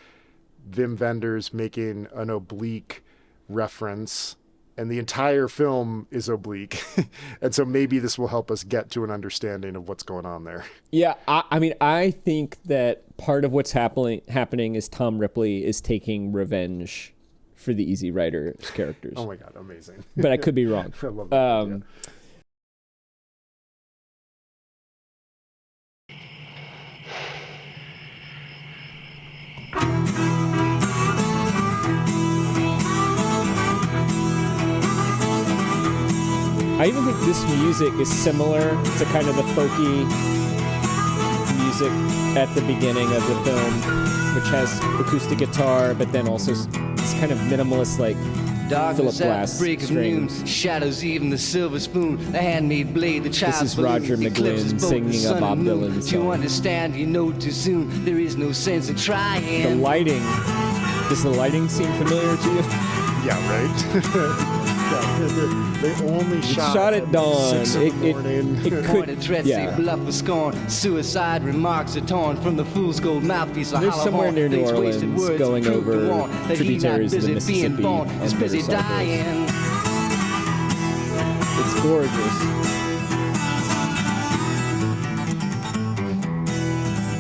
Wim Wenders making an oblique reference, and the entire film is oblique. And so maybe this will help us get to an understanding of what's going on there. Yeah, I mean, I think that part of what's happening is Tom Ripley is taking revenge for the Easy Rider characters. Oh my God, amazing. But I could be wrong. I love that. I even think this music is similar to kind of the folky music at the beginning of the film, which has acoustic guitar, but then also this kind of minimalist, like Philip Glass strings. Shadows, even the silver spoon, the handmade blade, the child's This is Roger McGuinn singing a Bob Dylan song. You understand, you know too soon. There is no sense in trying. The lighting. Does the lighting seem familiar to you? Yeah, right. They only shot at dawn. 6 in the morning. It could, threats, they bluff with scorn. Suicide remarks are torn from the fool's gold mouthpiece. There's somewhere near New Orleans going over tributaries of the Mississippi and motorcycles. It's gorgeous.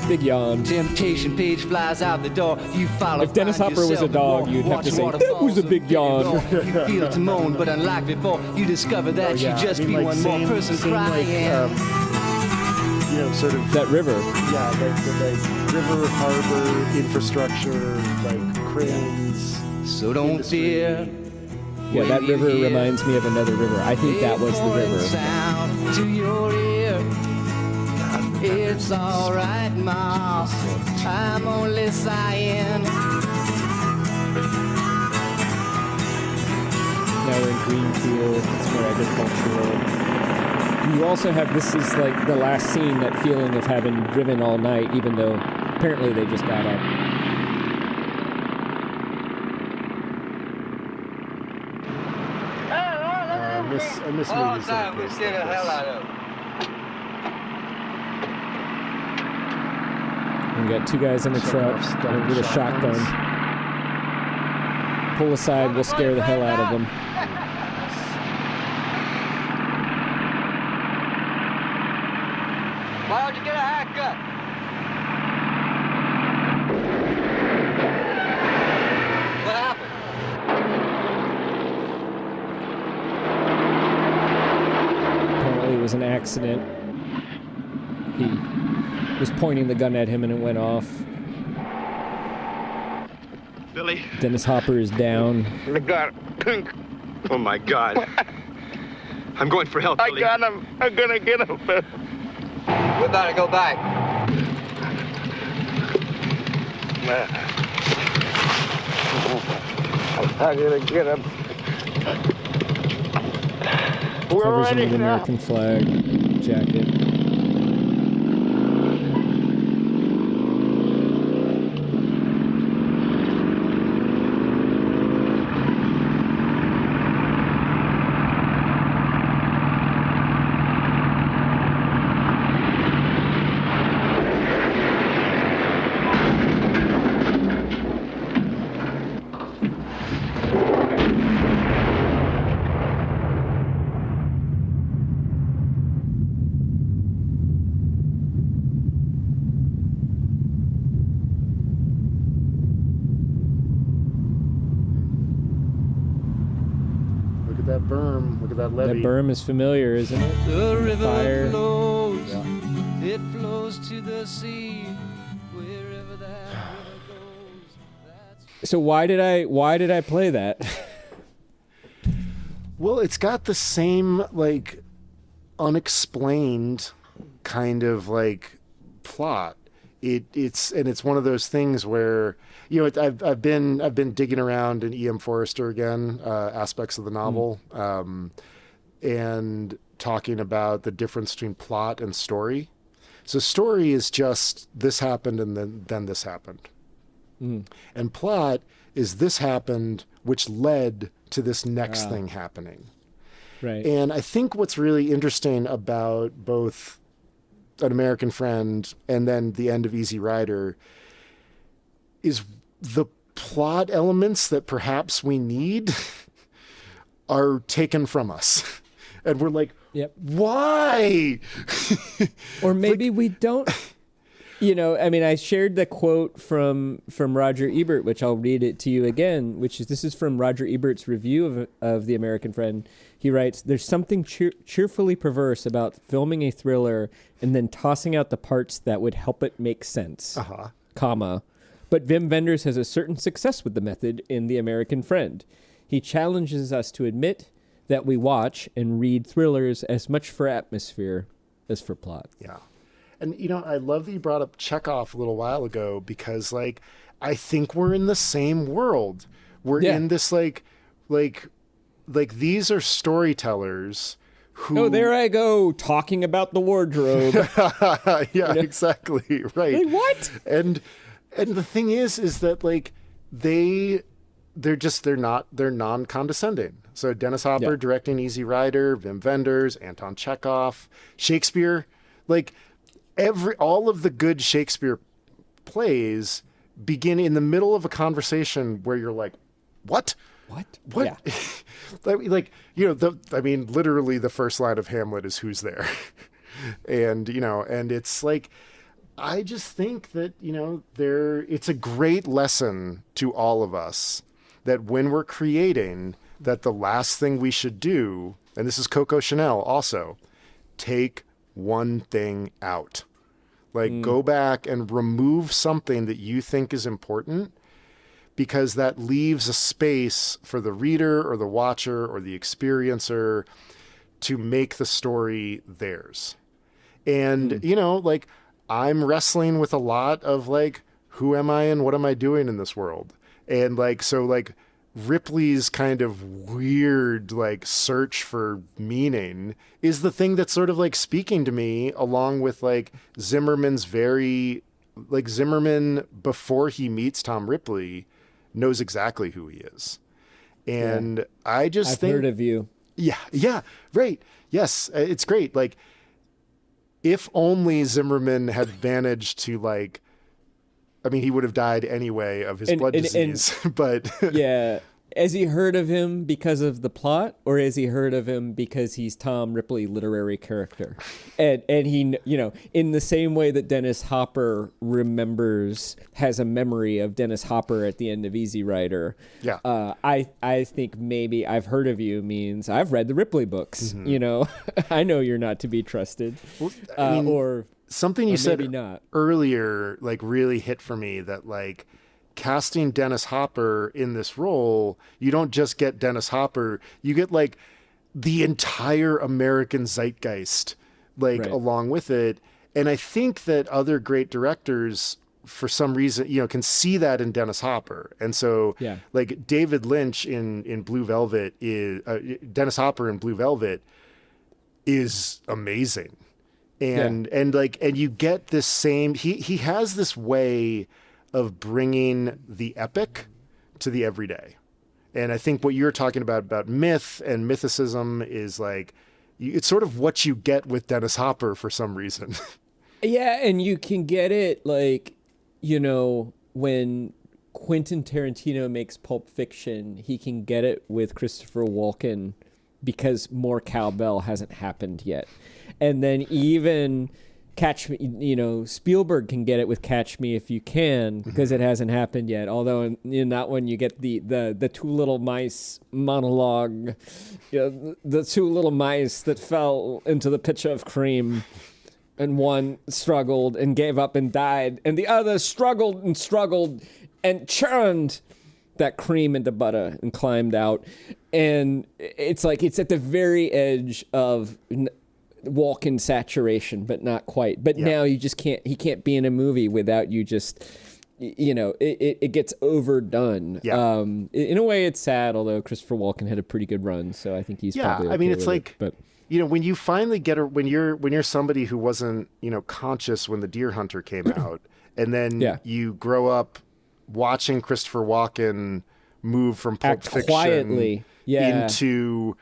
Big yawn. Temptation page flies out the door. You follow. If Dennis Hopper was a dog, you'd have to say, that was a big yawn. You feel to moan, but unlike before, you discover that you just be one more person crying. You know, sort of that river. Yeah, like river, harbor, infrastructure, like cranes. So don't fear. Yeah, that river reminds me of another river. I think that was the river. Sound to your ear. It's alright, Ma. I'm only sighing. Now we're in Greenfield. It's more agricultural. You also have, this is like the last scene, that feeling of having driven all night, even though apparently they just got up. I miss movies. We'll scare the hell out of. We got two guys in the truck with a shotgun. Pull aside, we'll scare the hell out of them. Why don't you get a haircut? What happened? Apparently it was an accident. He was pointing the gun at him and it went off. Billy? Dennis Hopper is down. I got him. Oh my God. I'm going for help, Billy. I got him. I'm gonna get him. We better go back. I'm gonna get him. Covers him with an American flag jacket. That berm, look at that levee. That berm is familiar, isn't it? The river Fire. flows, it flows to the sea, wherever that river goes. So why did I play that? Well, it's got the same like unexplained kind of like plot. It's one of those things where, you know, I've been digging around in E.M. Forrester again, aspects of the novel, and talking about the difference between plot and story. So story is just this happened and then this happened, and plot is this happened, which led to this next thing happening. Right. And I think what's really interesting about both An American Friend and then the end of Easy Rider is the plot elements that perhaps we need are taken from us. And we're like, why? Or maybe we don't. You know, I mean, I shared the quote from Roger Ebert, which I'll read it to you again, this is from Roger Ebert's review of The American Friend. He writes, "There's something cheerfully perverse about filming a thriller and then tossing out the parts that would help it make sense, comma, But Wim Wenders has a certain success with the method in The American Friend. He challenges us to admit that we watch and read thrillers as much for atmosphere as for plot. Yeah. And, I love that you brought up Chekhov a little while ago because, I think we're in the same world. We're in this, like these are storytellers who... Oh, there I go, talking about the wardrobe. Yeah, exactly. Right. Like, what? And the thing is that, they're non-condescending. So Dennis Hopper directing Easy Rider, Wim Wenders, Anton Chekhov, Shakespeare, all of the good Shakespeare plays begin in the middle of a conversation where you're like, what? Yeah. Literally the first line of Hamlet is who's there. And it's I just think that, it's a great lesson to all of us that when we're creating, that the last thing we should do, and this is Coco Chanel also, take one thing out. Go back and remove something that you think is important, because that leaves a space for the reader or the watcher or the experiencer to make the story theirs. And, I'm wrestling with a lot of who am I and what am I doing in this world? And Ripley's kind of weird, search for meaning is the thing that's sort of speaking to me, along with Zimmerman's Zimmerman, before he meets Tom Ripley, knows exactly who he is. And I've heard of you. Yeah, right. Yes, it's great. If only Zimmerman had managed to he would have died anyway of his blood disease, but yeah. Has he heard of him because of the plot, or has he heard of him because he's Tom Ripley, literary character? And he, in the same way that Dennis Hopper has a memory of Dennis Hopper at the end of Easy Rider. Yeah. I think maybe I've heard of you means I've read the Ripley books. Mm-hmm. I know you're not to be trusted. Well, or something you said not. earlier, really hit for me that casting Dennis Hopper in this role, you don't just get Dennis Hopper, you get the entire American zeitgeist along with it. And I think that other great directors, for some reason, can see that in Dennis Hopper. And so David Lynch in Blue Velvet is Dennis Hopper in Blue Velvet is amazing. And you get this same, he has this way of bringing the epic to the everyday. And I think what you're talking about myth and mythicism is it's sort of what you get with Dennis Hopper for some reason. Yeah, and you can get it when Quentin Tarantino makes Pulp Fiction, he can get it with Christopher Walken because more cowbell hasn't happened yet. And then even Catch Me, Spielberg can get it with Catch Me If You Can because it hasn't happened yet. Although in that one you get the two little mice monologue, the two little mice that fell into the pitcher of cream, and one struggled and gave up and died, and the other struggled and churned that cream into butter and climbed out. And it's it's at the very edge of Walken saturation, but not quite. But now you just can't. He can't be in a movie without you just. It gets overdone. Yeah. In a way, it's sad. Although Christopher Walken had a pretty good run, so I think he's probably. Okay, it's but when you finally get when you're somebody who wasn't conscious when The Deer Hunter came out, and then you grow up watching Christopher Walken move from Pulp Fiction quietly into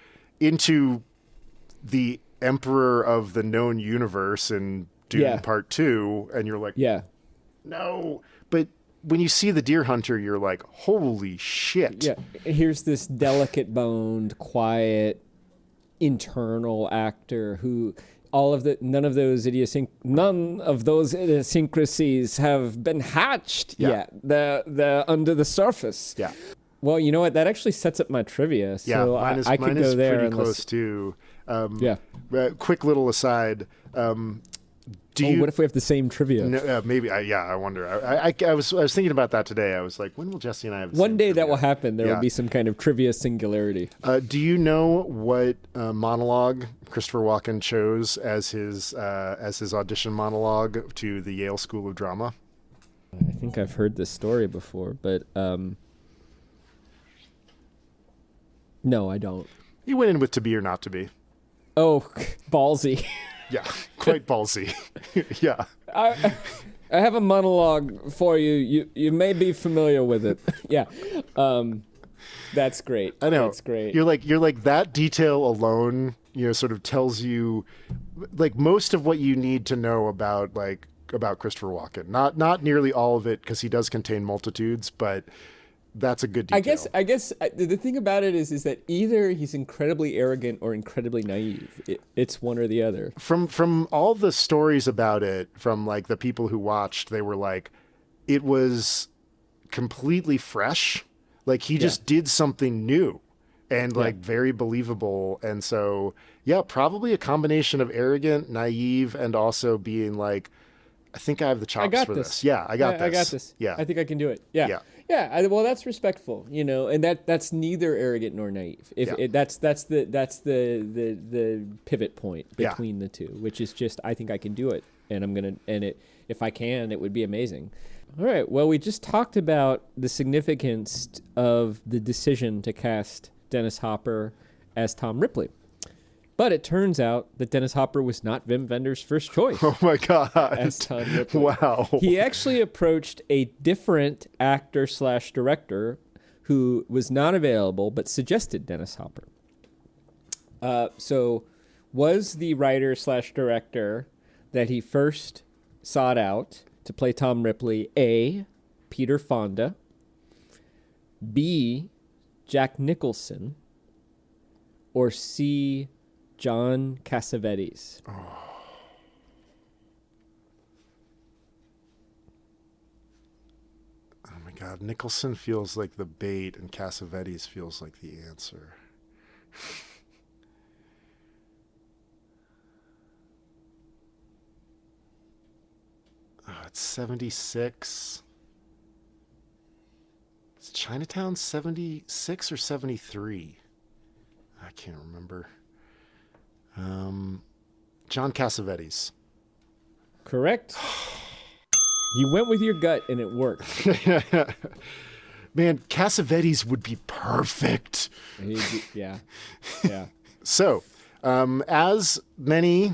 the Emperor of the Known Universe in Dune Part 2, and you're like, no. But when you see The Deer Hunter, you're like, holy shit. Yeah, here's this delicate-boned, quiet, internal actor who none of those idiosyncrasies have been hatched yet. They're under the surface. Yeah. Well, you know what? That actually sets up my trivia. So mine could go there. Pretty close too. Quick little aside. What if we have the same trivia? No, maybe. I wonder. I was thinking about that today. I was like, when will Jesse and I have the One same day trivia? that will happen. There Yeah. will be some kind of trivia singularity. Do you know what monologue Christopher Walken chose as his audition monologue to the Yale School of Drama? I think I've heard this story before, but no, I don't. He went in with To Be or Not to Be. Oh, ballsy. Yeah, quite ballsy. Yeah. I have a monologue for you. You may be familiar with it. Yeah. That's great. I know. That's great. You're like that detail alone, sort of tells you like most of what you need to know about Christopher Walken. Not nearly all of it, because he does contain multitudes, but that's a good detail. I guess the thing about it is that either he's incredibly arrogant or incredibly naive. It's one or the other. From all the stories about it, from like the people who watched, they were like, it was completely fresh. Like he just did something new and like very believable. And so, yeah, probably a combination of arrogant, naive, and also being like, I think I have the chops for this. Yeah, I got this. Yeah. I think I can do it. Yeah. Well, that's respectful, and that's neither arrogant nor naive. That's the pivot point between the two, which is just, I think I can do it, and if I can, it would be amazing. All right. Well, we just talked about the significance of the decision to cast Dennis Hopper as Tom Ripley. But it turns out that Dennis Hopper was not Wim Wenders' first choice. Oh my God. As Tom Ripley. Wow. He actually approached a different actor/director who was not available, but suggested Dennis Hopper. So was the writer/director that he first sought out to play Tom Ripley A, Peter Fonda, B, Jack Nicholson, or C, John Cassavetes? Oh my God. Nicholson feels like the bait and Cassavetes feels like the answer. It's 76. Is Chinatown 76 or 73? I can't remember. John Cassavetes. Correct. You went with your gut and it worked. Man, Cassavetes would be perfect. Yeah. So, as many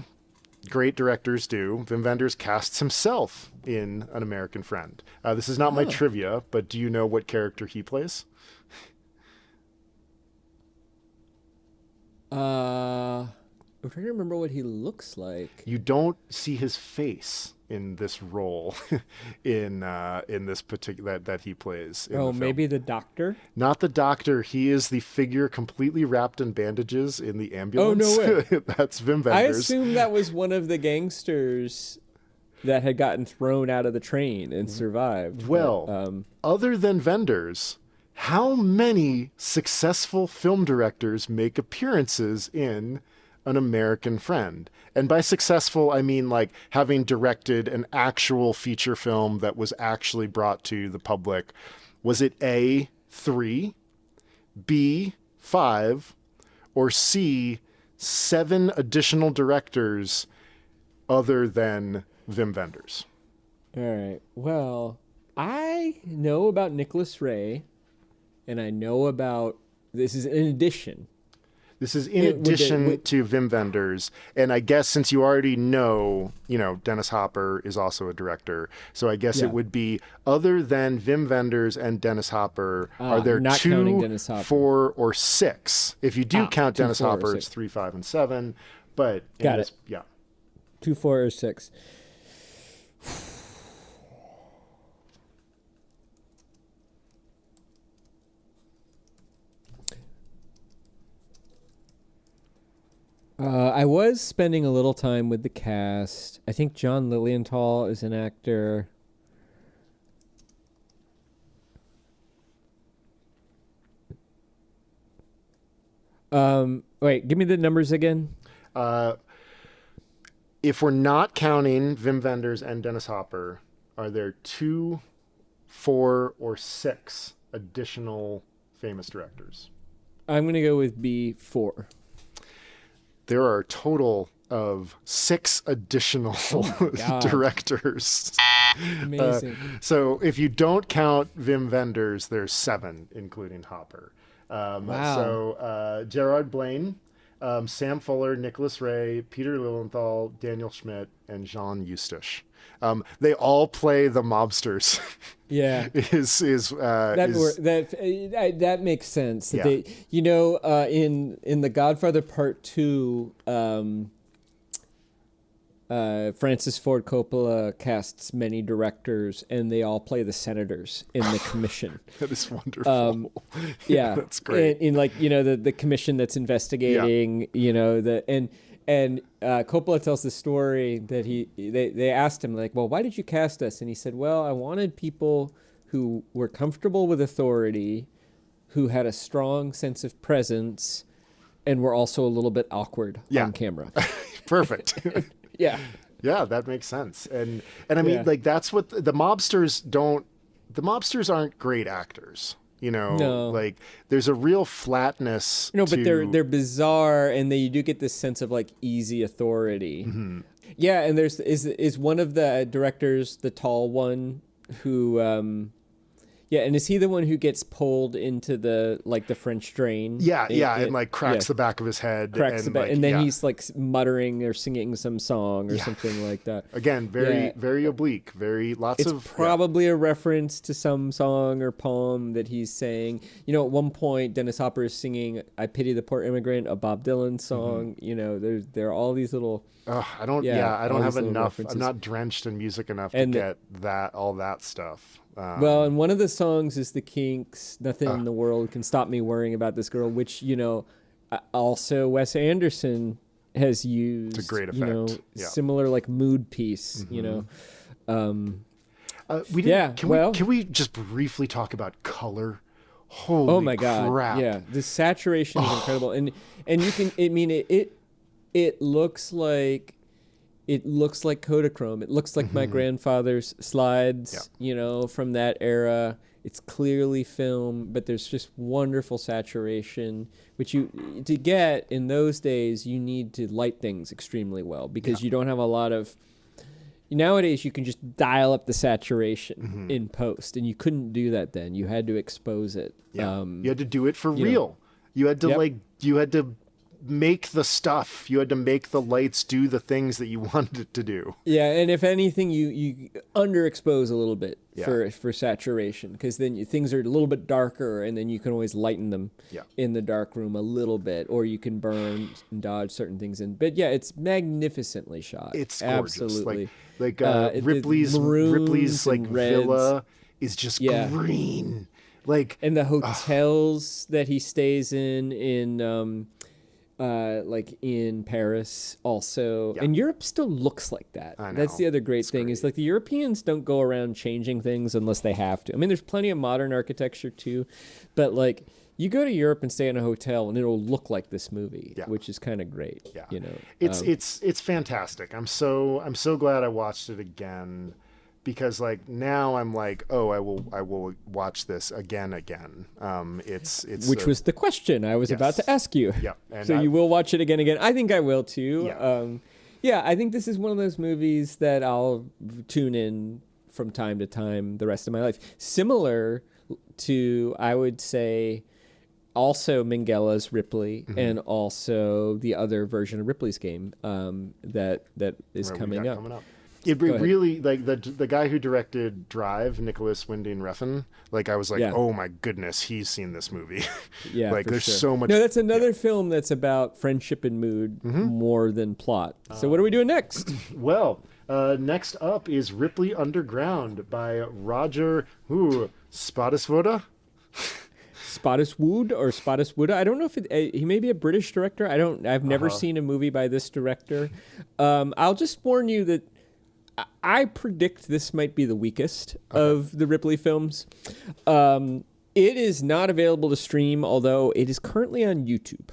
great directors do, Wim Wenders casts himself in An American Friend. This is not my trivia, but do you know what character he plays? I'm trying to remember what he looks like. You don't see his face in this role, in this particular that he plays. In the film. Maybe the doctor? Not the doctor. He is the figure completely wrapped in bandages in the ambulance. Oh, no way. That's Wim Wenders. I assume that was one of the gangsters that had gotten thrown out of the train and survived. Well, other than Wenders, how many successful film directors make appearances in An American Friend? And by successful, I mean like having directed an actual feature film that was actually brought to the public. Was it A, 3, B, 5, or C, 7 additional directors other than Wim Wenders? All right. Well, I know about Nicholas Ray, and I know about, this is in addition. This is in addition to Wim Wenders, and I guess since you already know, Dennis Hopper is also a director, so I guess it would be other than Wim Wenders and Dennis Hopper, are there not 2, 4, or 6? If you do count 2, Dennis 4, or Hopper, 6. it's 3, 5, and 7. But Got it. Yeah. 2, 4, or 6. I was spending a little time with the cast. I think John Lilienthal is an actor. Wait, give me the numbers again. if we're not counting Wim Wenders and Dennis Hopper, are there 2, 4, or 6 additional famous directors? I'm going to go with B4. There are a total of 6 additional directors. Amazing. So if you don't count Wim Wenders, there's 7, including Hopper. Wow. So Gerard Blaine, Sam Fuller, Nicholas Ray, Peter Lilienthal, Daniel Schmidt, and Jean Eustache. They all play the mobsters. Yeah. That makes sense. Yeah. They, in The Godfather Part 2, Francis Ford Coppola casts many directors, and they all play the senators in the commission. That is wonderful. Yeah, that's great. In the commission that's investigating, and Coppola tells the story that they asked him, like, well, why did you cast us? And he said, well, I wanted people who were comfortable with authority, who had a strong sense of presence, and were also a little bit awkward on camera. Perfect. Yeah. Yeah, that makes sense. And I mean, like, that's what the mobsters aren't great actors. No. Like, there's a real flatness. No, but they're bizarre, and you do get this sense of like easy authority. Mm-hmm. Yeah, and is one of the directors the tall one who and is he the one who gets pulled into the French drain? And like cracks the back of his head. And then he's like muttering or singing some song or something like that. Again, very oblique, It's probably a reference to some song or poem that he's saying. At one point, Dennis Hopper is singing "I Pity the Poor Immigrant," a Bob Dylan song. Mm-hmm. There are all these little. I don't have enough. References. I'm not drenched in music enough to get all that stuff. And one of the songs is the Kinks' "Nothing in the World Can Stop Me Worrying About This Girl," which also Wes Anderson has used. To great effect. Similar like mood piece. Mm-hmm. Can we just briefly talk about color? Holy oh my God! crap. Yeah, the saturation is incredible, and you can. I mean, it looks like Kodachrome. It looks like my grandfather's slides, from that era. It's clearly film, but there's just wonderful saturation, which to get in those days, you need to light things extremely well because you don't have a lot of. Nowadays, you can just dial up the saturation in post, and you couldn't do that then. You had to expose it. Yeah. You had to do it for real. You had to you had to make the stuff. You had to make the lights do the things that you wanted it to do. Yeah, and if anything, you underexpose a little bit for saturation, because then things are a little bit darker, and then you can always lighten them in the dark room a little bit, or you can burn and dodge certain things in. But yeah, it's magnificently shot. It's gorgeous. Absolutely. Like Ripley's like villa is just green. Like, and the hotels that he stays in like in Paris also. And Europe still looks like that. I know. That's the other great thing is like the Europeans don't go around changing things unless they have to. I mean, there's plenty of modern architecture too, but like you go to Europe and stay in a hotel and it'll look like this movie, which is kind of great. Yeah. It's fantastic. I'm so glad I watched it again. Because like now I'm like, oh, I will watch this again. Which was the question I was about to ask you. Yeah. So you will watch it again. I think I will too. Yeah. I think this is one of those movies that I'll tune in from time to time the rest of my life. Similar to, I would say, also Minghella's Ripley and also the other version of Ripley's Game that is coming up. It really, like, the guy who directed Drive, Nicholas Winding Refn, like, I was like, oh my goodness, he's seen this movie. Yeah, like, there's so much. No, that's another film that's about friendship and mood more than plot. So what are we doing next? Well, next up is Ripley Underground by Roger Spottiswoode. Spottiswoode or Spottiswoode. I don't know if he may be a British director. I've never seen a movie by this director. I'll just warn you that I predict this might be the weakest of the Ripley films. It is not available to stream, although it is currently on YouTube.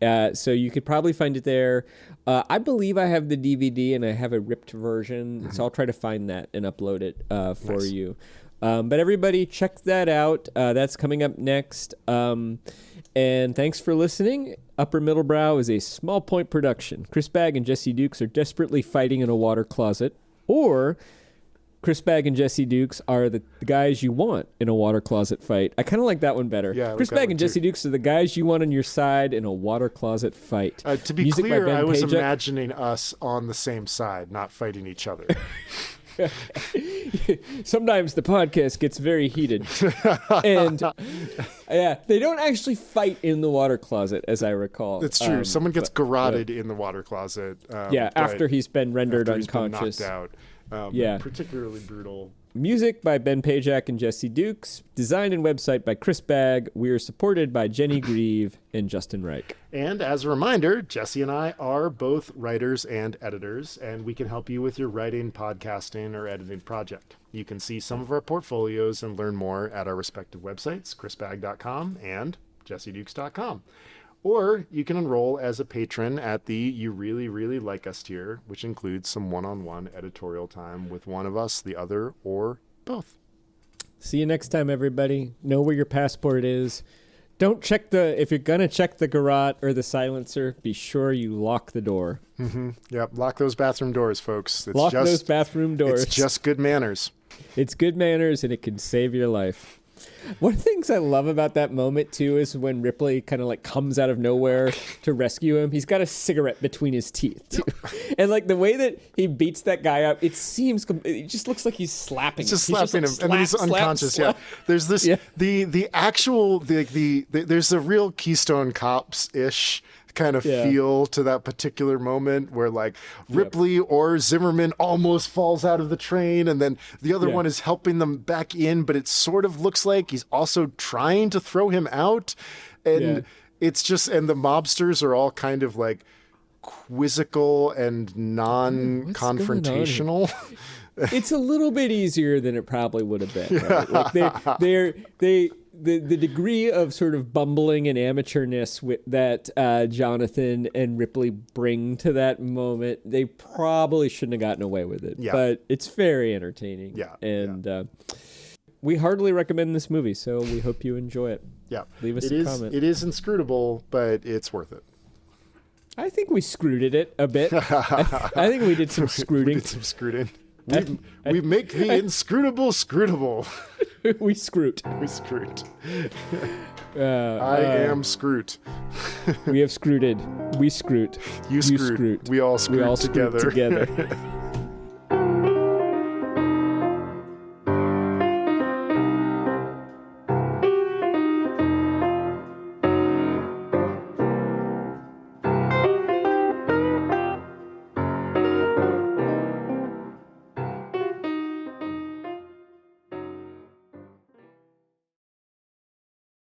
So you could probably find it there. I believe I have the DVD and I have a ripped version, so I'll try to find that and upload it for you. But everybody, check that out. That's coming up next. And thanks for listening. Upper Middlebrow is a Small Point production. Chris Bagg and Jesse Dukes are desperately fighting in a water closet, or Chris Bagg and Jesse Dukes are the guys you want in a water closet fight. I kind of like that one better. Yeah, Chris Bagg and Jesse Dukes are the guys you want on your side in a water closet fight. To be Music by clear, Ben I was Pajak. imagining us on the same side, not fighting each other. Sometimes the podcast gets very heated. And yeah, they don't actually fight in the water closet, as I recall. It's true. Someone gets garroted in the water closet. After he's been rendered unconscious. Been knocked out. Yeah. Particularly brutal. Music by Ben Pajak and Jesse Dukes. Design and website by Chris Bagg. We are supported by Jenny Grieve and Justin Reich. And as a reminder, Jesse and I are both writers and editors, and we can help you with your writing, podcasting, or editing project. You can see some of our portfolios and learn more at our respective websites, chrisbagg.com and jessedukes.com. Or you can enroll as a patron at the You Really, Really Like Us tier, which includes some one-on-one editorial time with one of us, the other, or both. See you next time, everybody. Know where your passport is. Don't check if you're going to check the garrote or the silencer, be sure you lock the door. Mm-hmm. Yep, lock those bathroom doors, folks. Lock those bathroom doors. It's just good manners. It's good manners, and it can save your life. One of the things I love about that moment, too, is when Ripley kind of like comes out of nowhere to rescue him. He's got a cigarette between his teeth, too. And like the way that he beats that guy up, it just looks like he's slapping him. It's just slapping him, and then he's unconscious. Slap. Yeah, there's this, there's a real Keystone Cops-ish kind of feel to that particular moment where like Ripley or Zimmerman almost falls out of the train, and then the other one is helping them back in, but it sort of looks like he's also trying to throw him out. And it's just, and the mobsters are all kind of like quizzical and non-confrontational. It's a little bit easier than it probably would have been. Right? Like the degree of sort of bumbling and amateurness that Jonathan and Ripley bring to that moment, they probably shouldn't have gotten away with it. Yeah. But it's very entertaining. Yeah. And we heartily recommend this movie, so we hope you enjoy it. Yeah. Leave us a comment. It is inscrutable, but it's worth it. I think we screwed it a bit. I think we did some screwing. We make the inscrutable scrutable. We screwed. We screwed. I am screwed. We have screwed. We screwed. You screwed. We all screwed together.